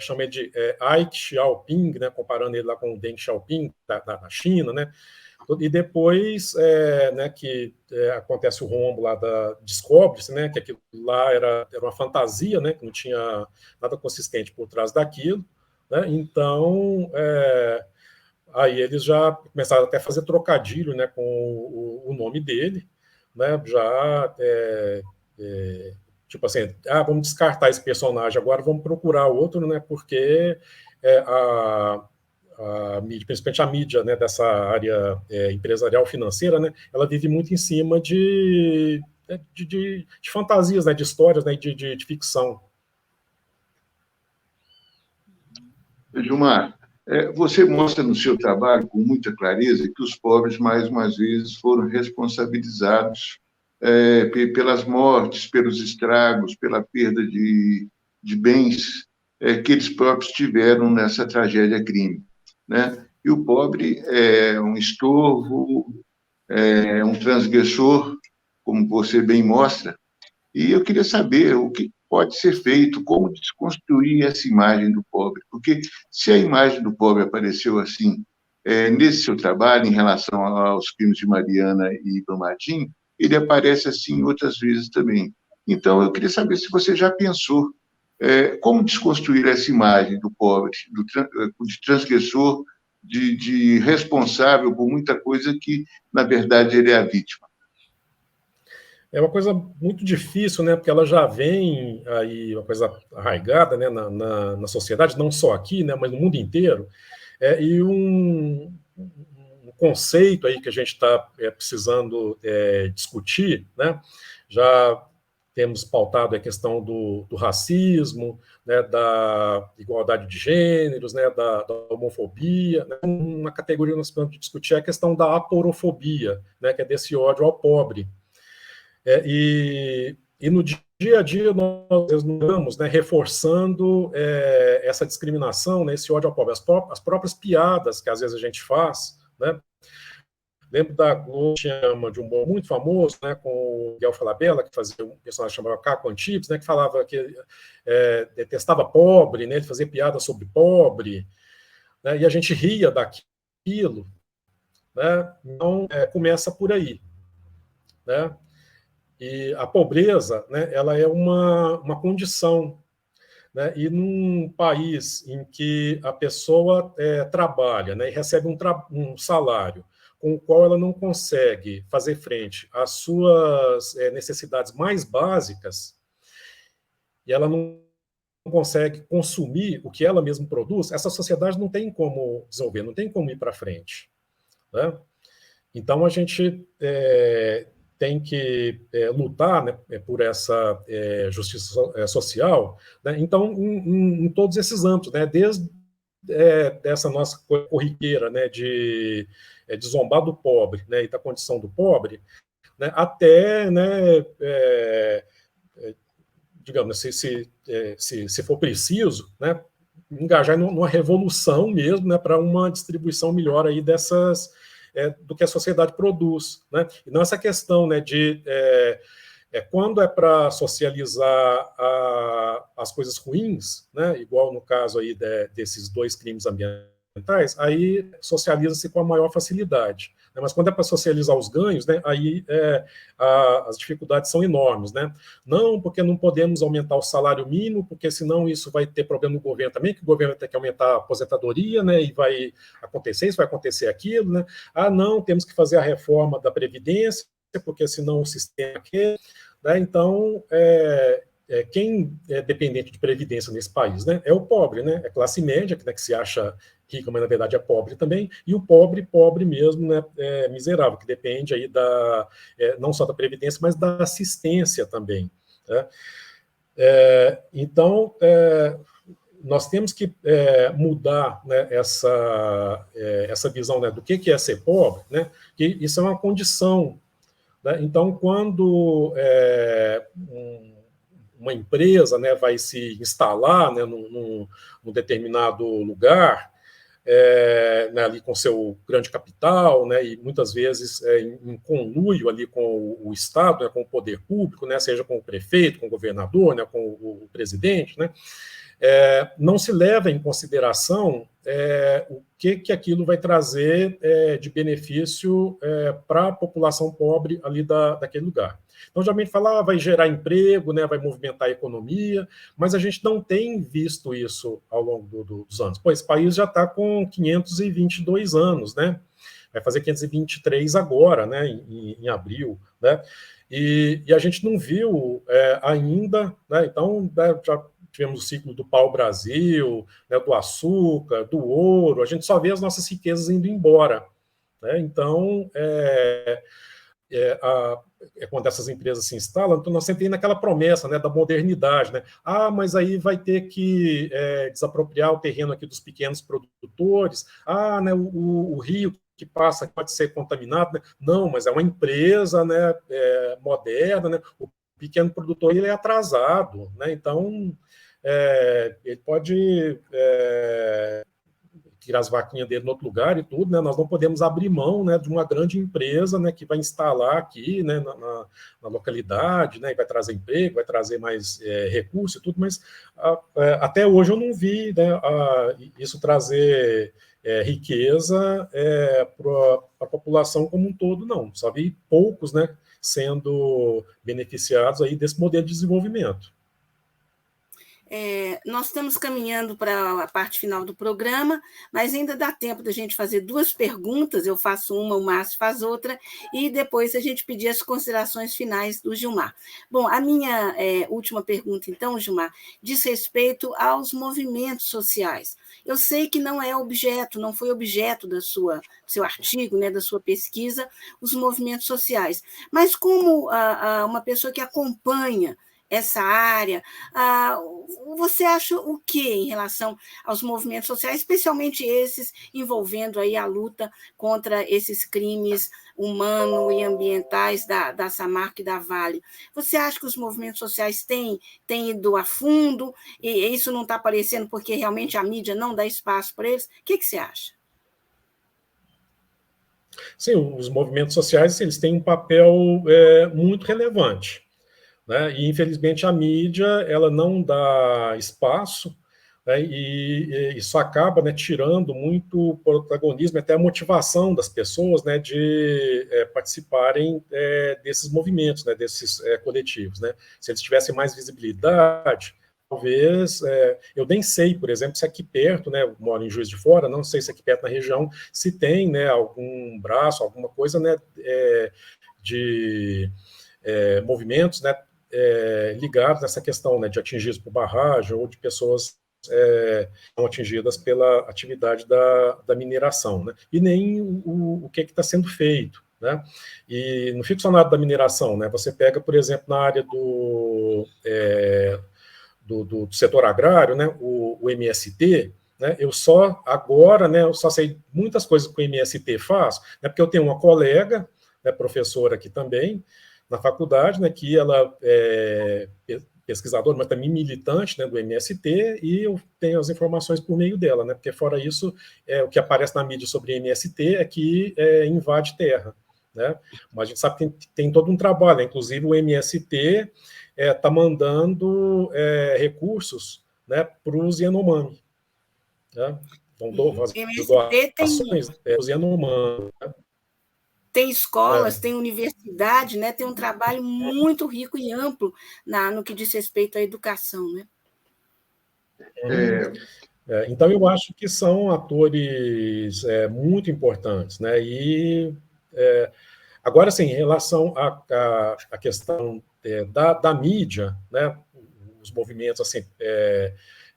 chama ele de Eike Xiaoping, né, comparando ele lá com o Deng Xiaoping da China, né? E depois, né, que acontece o rombo lá descobre-se, né, que aquilo lá era uma fantasia, né, que não tinha nada consistente por trás daquilo, né? Então, aí eles já começaram até a fazer trocadilho, né, com o nome dele, né, já tipo assim, vamos descartar esse personagem agora, vamos procurar outro, né, porque a mídia, principalmente a mídia, né, dessa área empresarial financeira, né, ela vive muito em cima de fantasias, né, de histórias, né, de ficção. Gilmar, você mostra no seu trabalho com muita clareza que os pobres, mais uma vez, foram responsabilizados pelas mortes, pelos estragos, pela perda de bens que eles próprios tiveram nessa tragédia-crime. Né? E o pobre é um estorvo, é um transgressor, como você bem mostra. E eu queria saber o que pode ser feito, como desconstruir essa imagem do pobre. Porque se a imagem do pobre apareceu assim, nesse seu trabalho, em relação aos crimes de Mariana e Brumadinho, ele aparece assim outras vezes também. Então, eu queria saber se você já pensou Como desconstruir essa imagem do pobre, de transgressor, de responsável por muita coisa que, na verdade, ele é a vítima? É uma coisa muito difícil, né? Porque ela já vem aí, uma coisa arraigada, né, na sociedade, não só aqui, né, mas no mundo inteiro. E um conceito aí que a gente está precisando discutir, né? Já temos pautado a questão do racismo, né, da igualdade de gêneros, né, da homofobia. Né? Uma categoria que nós vamos discutir é a questão da aporofobia, né, que é desse ódio ao pobre. E no dia a dia nós estamos, né, reforçando essa discriminação, né, esse ódio ao pobre, as próprias piadas que às vezes a gente faz, né? Lembro da Globo, chama de um humor muito famoso, né, com o Miguel Falabella, que fazia um personagem chamado Caco Antibes, né, que falava que detestava pobre, né, ele fazia piada sobre pobre, né, e a gente ria daquilo, né? Então, começa por aí, né? E a pobreza, né, ela é uma condição, né? E num país em que a pessoa trabalha, né, e recebe um salário com o qual ela não consegue fazer frente às suas necessidades mais básicas, e ela não consegue consumir o que ela mesma produz, essa sociedade não tem como desenvolver, não tem como ir para frente, né? Então, a gente tem que lutar, né, por essa justiça social, né? Então, em todos esses âmbitos, né, desde dessa nossa corriqueira, né, de zombar do pobre, né, e da condição do pobre, né, até, né, digamos, se for preciso, né, engajar numa revolução mesmo, né, para uma distribuição melhor aí dessas do que a sociedade produz, né? E não essa questão, né, de quando é para socializar as coisas ruins, né, igual no caso aí desses 2 crimes ambientais, aí socializa-se com a maior facilidade. Né? Mas quando é para socializar os ganhos, né, aí as dificuldades são enormes. Né? Não, porque não podemos aumentar o salário mínimo, porque senão isso vai ter problema no governo também, que o governo vai ter que aumentar a aposentadoria, né, e vai acontecer isso, vai acontecer aquilo. Né? Ah, não, temos que fazer a reforma da Previdência, porque senão o sistema aqui... Né? Então, quem é dependente de previdência nesse país, né, é o pobre, né, é a classe média, que se acha rica, mas na verdade é pobre também, e o pobre mesmo, né, miserável, que depende aí não só da previdência, mas da assistência também. Né? Então, nós temos que mudar, né, essa visão, né, do que é ser pobre, né, que isso é uma condição. Né? Então, quando uma empresa, né, vai se instalar, né, num determinado lugar, né, ali com seu grande capital, né, e muitas vezes em conluio ali com o Estado, né, com o poder público, né, seja com o prefeito, com o governador, né, com o presidente, né, não se leva em consideração o que aquilo vai trazer de benefício para a população pobre ali daquele lugar. Então, geralmente fala, vai gerar emprego, né, vai movimentar a economia, mas a gente não tem visto isso ao longo dos anos. Pois esse país já está com 522 anos, né? Vai fazer 523 agora, né, em abril, né? E a gente não viu ainda, né? Então, já tivemos o ciclo do pau-brasil, né, do açúcar, do ouro, a gente só vê as nossas riquezas indo embora. Né? Então, quando essas empresas se instalam, então nós sempre temos aquela promessa, né, da modernidade. Né? Ah, mas aí vai ter que desapropriar o terreno aqui dos pequenos produtores. Ah, né, o rio que passa pode ser contaminado. Né? Não, mas é uma empresa, né, moderna. Né? O pequeno produtor ele é atrasado. Né? Então, ele pode tirar as vaquinhas dele em outro lugar e tudo, né? Nós não podemos abrir mão, né, de uma grande empresa, né, que vai instalar aqui, né, na localidade, né, e vai trazer emprego, vai trazer mais recursos e tudo, mas até hoje eu não vi, né, isso trazer riqueza para a população como um todo, não. Só vi poucos, né, sendo beneficiados aí desse modelo de desenvolvimento. Nós estamos caminhando para a parte final do programa, mas ainda dá tempo da gente fazer 2 perguntas, eu faço uma, o Márcio faz outra, e depois a gente pedir as considerações finais do Gilmar. Bom, a minha última pergunta, então, Gilmar, diz respeito aos movimentos sociais. Eu sei que não foi objeto do seu artigo, né, da sua pesquisa, os movimentos sociais, mas como uma pessoa que acompanha essa área, você acha o que em relação aos movimentos sociais, especialmente esses envolvendo aí a luta contra esses crimes humanos e ambientais da Samarco e da Vale? Você acha que os movimentos sociais têm ido a fundo e isso não está aparecendo porque realmente a mídia não dá espaço para eles? O que você acha? Sim, os movimentos sociais eles têm um papel muito relevante, né? E, infelizmente, a mídia ela não dá espaço, né? E isso acaba, né, tirando muito protagonismo, até a motivação das pessoas, né, de participarem desses movimentos, né, desses coletivos. Né? Se eles tivessem mais visibilidade, talvez, eu nem sei, por exemplo, se aqui perto, né, eu moro em Juiz de Fora, não sei se aqui perto na região, se tem, né, algum braço, alguma coisa, né, de movimentos, né, ligados nessa questão, né, de atingidos por barragem ou de pessoas não atingidas pela atividade da mineração, né, e nem o que está sendo feito. Né? E não fica só na área da mineração, né? Você pega, por exemplo, na área do setor agrário, né, o MST, né, eu só agora, né, eu só sei muitas coisas que o MST faz, né, porque eu tenho uma colega, né, professora aqui também, na faculdade, né, que ela é pesquisadora, mas também militante, né, do MST, e eu tenho as informações por meio dela, né, porque fora isso, o que aparece na mídia sobre MST é que invade terra, né, mas a gente sabe que tem todo um trabalho, né, inclusive o MST está mandando recursos, né, para os Yanomami. Né? Vão fazer doações para os Yanomami. Né? Tem escolas, tem universidade, né? Tem um trabalho muito rico e amplo no que diz respeito à educação. Né? Então, eu acho que são atores muito importantes. Né? E, agora, sim, em relação à questão da mídia, né? Os movimentos assim,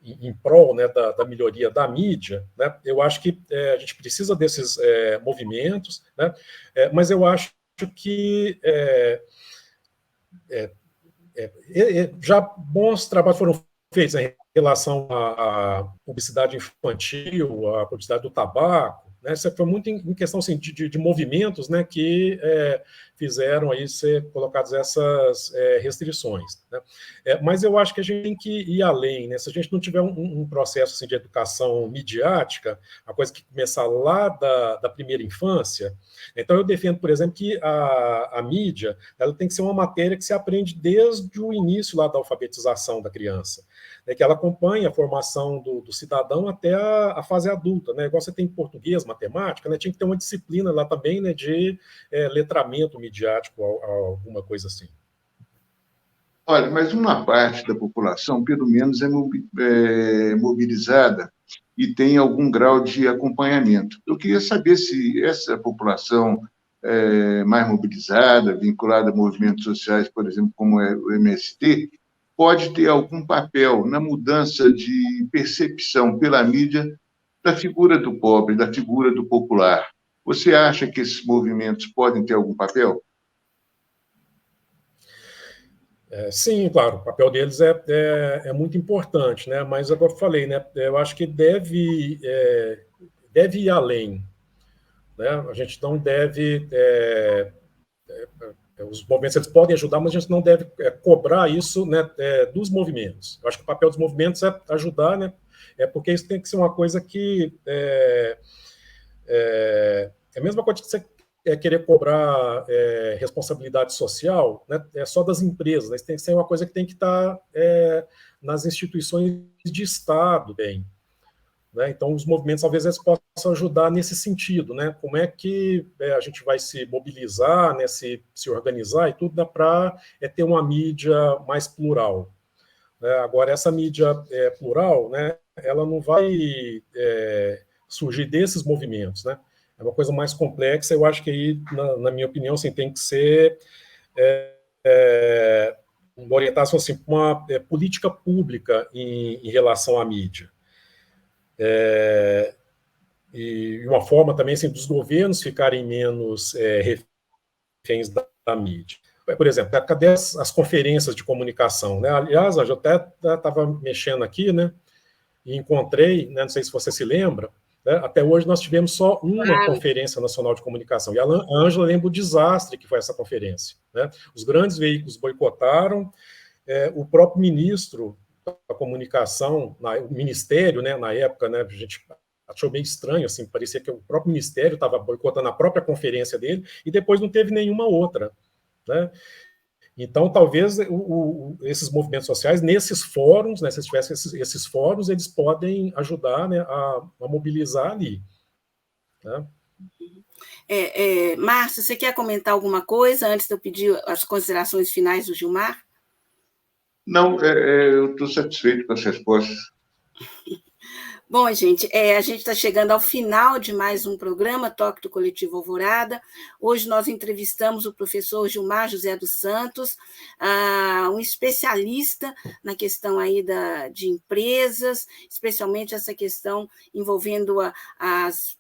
em prol, né, da melhoria da mídia, né, eu acho que a gente precisa desses movimentos, né, mas eu acho que já bons trabalhos foram feitos em relação à publicidade infantil, à publicidade do tabaco, né? Isso foi muito em questão assim, de movimentos, né, que fizeram aí ser colocadas essas restrições. Né? Mas eu acho que a gente tem que ir além. Né? Se a gente não tiver um processo assim, de educação midiática, a coisa que começar lá da primeira infância, então eu defendo, por exemplo, que a mídia ela tem que ser uma matéria que se aprende desde o início lá da alfabetização da criança, né, que ela acompanha a formação do cidadão até a fase adulta. Né? Igual você tem português, matemática, né, tinha que ter uma disciplina lá também, né, de letramento midiático, alguma coisa assim. Olha, mas uma parte da população, pelo menos, é mobilizada e tem algum grau de acompanhamento. Eu queria saber se essa população mais mobilizada, vinculada a movimentos sociais, por exemplo, como é o MST, pode ter algum papel na mudança de percepção pela mídia da figura do pobre, da figura do popular. Você acha que esses movimentos podem ter algum papel? Sim, claro, o papel deles é muito importante, né? Mas, agora eu falei, né? Eu acho que deve ir além. Né? A gente não deve... os movimentos eles podem ajudar, mas a gente não deve cobrar isso, né, dos movimentos. Eu acho que o papel dos movimentos é ajudar, né? Porque isso tem que ser uma coisa que... É a mesma coisa que você querer cobrar responsabilidade social, né, só das empresas. Né? Isso tem que ser uma coisa que tem que estar nas instituições de Estado bem. Né? Então, os movimentos, talvez, eles possam ajudar nesse sentido. Né? Como é que a gente vai se mobilizar, né, se organizar e tudo, para ter uma mídia mais plural. né? Agora, essa mídia plural, né, ela não vai surgir desses movimentos, né? É uma coisa mais complexa. Eu acho que aí, na minha opinião, assim, tem que ser uma orientação assim, para uma política pública em relação à mídia. E uma forma também assim, dos governos ficarem menos reféns da mídia. Por exemplo, cadê as conferências de comunicação? Né? Aliás, eu até estava mexendo aqui, né, e encontrei, né, não sei se você se lembra, né, até hoje nós tivemos só uma Conferência Nacional de Comunicação. E a Ângela lembra o desastre que foi essa conferência. Né? Os grandes veículos boicotaram, o próprio ministro da comunicação, o ministério, né, na época, né, a gente achou meio estranho, assim, parecia que o próprio ministério estava boicotando a própria conferência dele, e depois não teve nenhuma outra. Né? Então, talvez esses movimentos sociais, nesses fóruns, né, se tivessem esses fóruns, eles podem ajudar, né, a mobilizar ali. Né? Márcio, você quer comentar alguma coisa antes de eu pedir as considerações finais do Gilmar? Não, eu estou satisfeito com as respostas. Bom, gente, a gente está chegando ao final de mais um programa, Toque do Coletivo Alvorada. Hoje nós entrevistamos o professor Gilmar José dos Santos, um especialista na questão aí de empresas, especialmente essa questão envolvendo as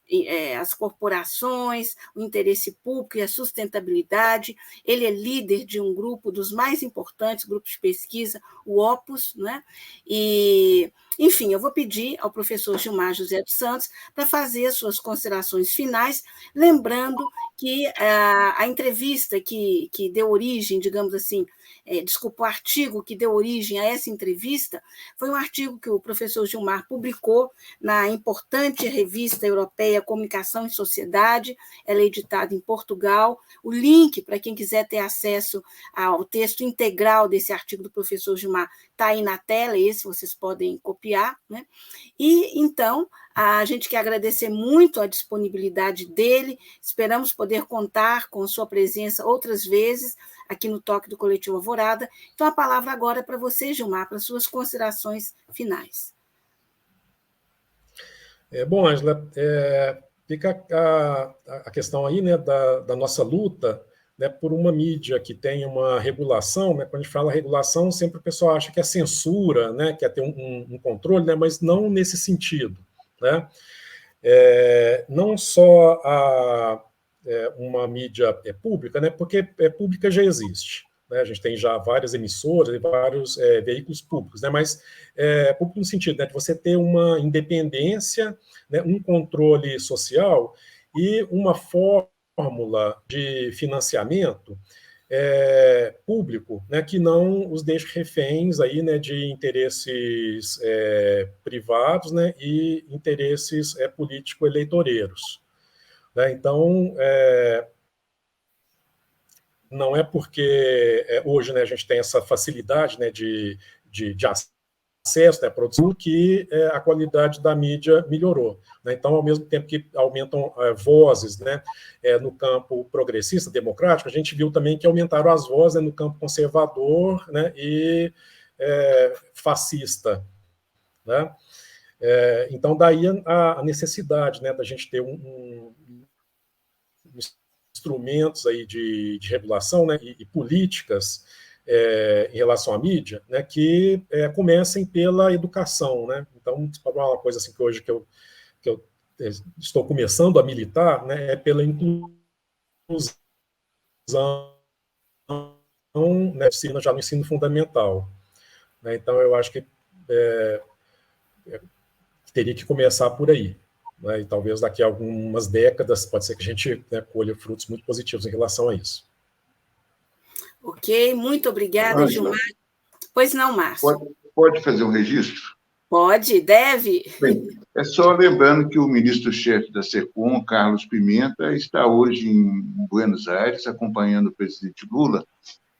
corporações, o interesse público e a sustentabilidade. Ele é líder de um grupo dos mais importantes grupos de pesquisa, o Opus, né? E, enfim, eu vou pedir ao professor Gilmar José dos Santos para fazer as suas considerações finais, lembrando que a entrevista que deu origem, digamos assim, o artigo que deu origem a essa entrevista foi um artigo que o professor Gilmar publicou na importante revista europeia Comunicação e Sociedade, ela é editada em Portugal. O link, para quem quiser ter acesso ao texto integral desse artigo do professor Gilmar, está aí na tela, esse vocês podem copiar. Né? E, então, a gente quer agradecer muito a disponibilidade dele, esperamos poder contar com sua presença outras vezes aqui no Toque do Coletivo Alvorada. Então, a palavra agora é para você, Gilmar, para suas considerações finais. Bom, Ângela, fica a questão aí, né, da nossa luta, né, por uma mídia que tem uma regulação, né, quando a gente fala regulação, sempre o pessoal acha que é censura, né, que é ter um controle, né, mas não nesse sentido. Né? Não só uma mídia pública, né, porque pública já existe. Né? A gente tem já várias emissoras e vários veículos públicos, né? Mas público no sentido, né, de você ter uma independência, né, um controle social e uma fórmula de financiamento público, né, que não os deixe reféns aí, né, de interesses privados, né, e interesses político-eleitoreiros. Né? Então, não é porque hoje, né, a gente tem essa facilidade, né, de acesso, né, à produção, que a qualidade da mídia melhorou. Né? Então, ao mesmo tempo que aumentam vozes, né, no campo progressista, democrático, a gente viu também que aumentaram as vozes, né, no campo conservador, né, e fascista. Né? Então, daí a necessidade, né, da gente ter instrumentos aí de regulação, né, e políticas em relação à mídia, né, que comecem pela educação. Né? Então, uma coisa assim que hoje que eu estou começando a militar, né, é pela inclusão, né, já no ensino fundamental. Né? Então, eu acho que teria que começar por aí. Né? E talvez daqui a algumas décadas pode ser que a gente, né, colha frutos muito positivos em relação a isso. Ok, muito obrigada, Gilmar. Pois não, Márcio. Pode fazer um registro? Pode, deve. Bem, é só lembrando que o ministro-chefe da SECOM, Carlos Pimenta, está hoje em Buenos Aires, acompanhando o presidente Lula,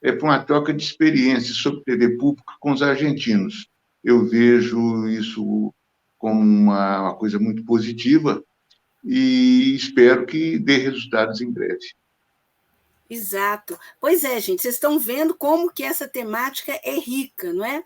para uma troca de experiências sobre TV pública com os argentinos. Eu vejo isso como uma coisa muito positiva e espero que dê resultados em breve. Exato. Pois é, gente, vocês estão vendo como que essa temática é rica, não é?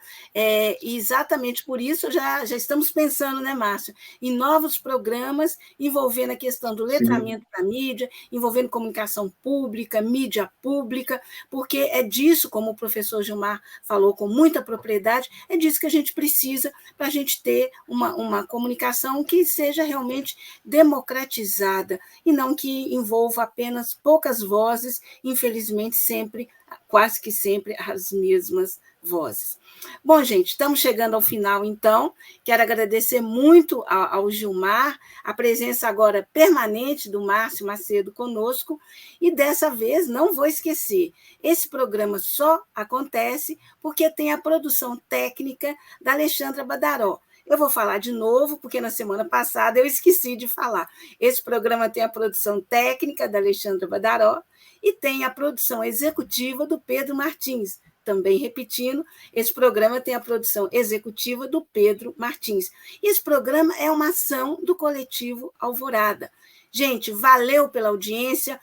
E exatamente por isso já estamos pensando, né, Márcio, em novos programas envolvendo a questão do Sim. letramento da mídia, envolvendo comunicação pública, mídia pública, porque é disso, como o professor Gilmar falou com muita propriedade, é disso que a gente precisa para a gente ter uma comunicação que seja realmente democratizada e não que envolva apenas poucas vozes, infelizmente, sempre, quase que sempre, as mesmas vozes. Bom, gente, estamos chegando ao final, então. Quero agradecer muito ao Gilmar, a presença agora permanente do Márcio Macedo conosco, e dessa vez, não vou esquecer, esse programa só acontece porque tem a produção técnica da Alexandra Badaró. Eu vou falar de novo, porque na semana passada eu esqueci de falar. Esse programa tem a produção técnica da Alexandra Badaró e tem a produção executiva do Pedro Martins. Também repetindo, esse programa tem a produção executiva do Pedro Martins. E esse programa é uma ação do coletivo Alvorada. Gente, valeu pela audiência.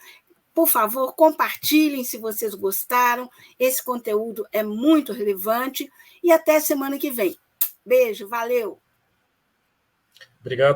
Por favor, compartilhem se vocês gostaram. Esse conteúdo é muito relevante. E até semana que vem. Beijo, valeu! Obrigado.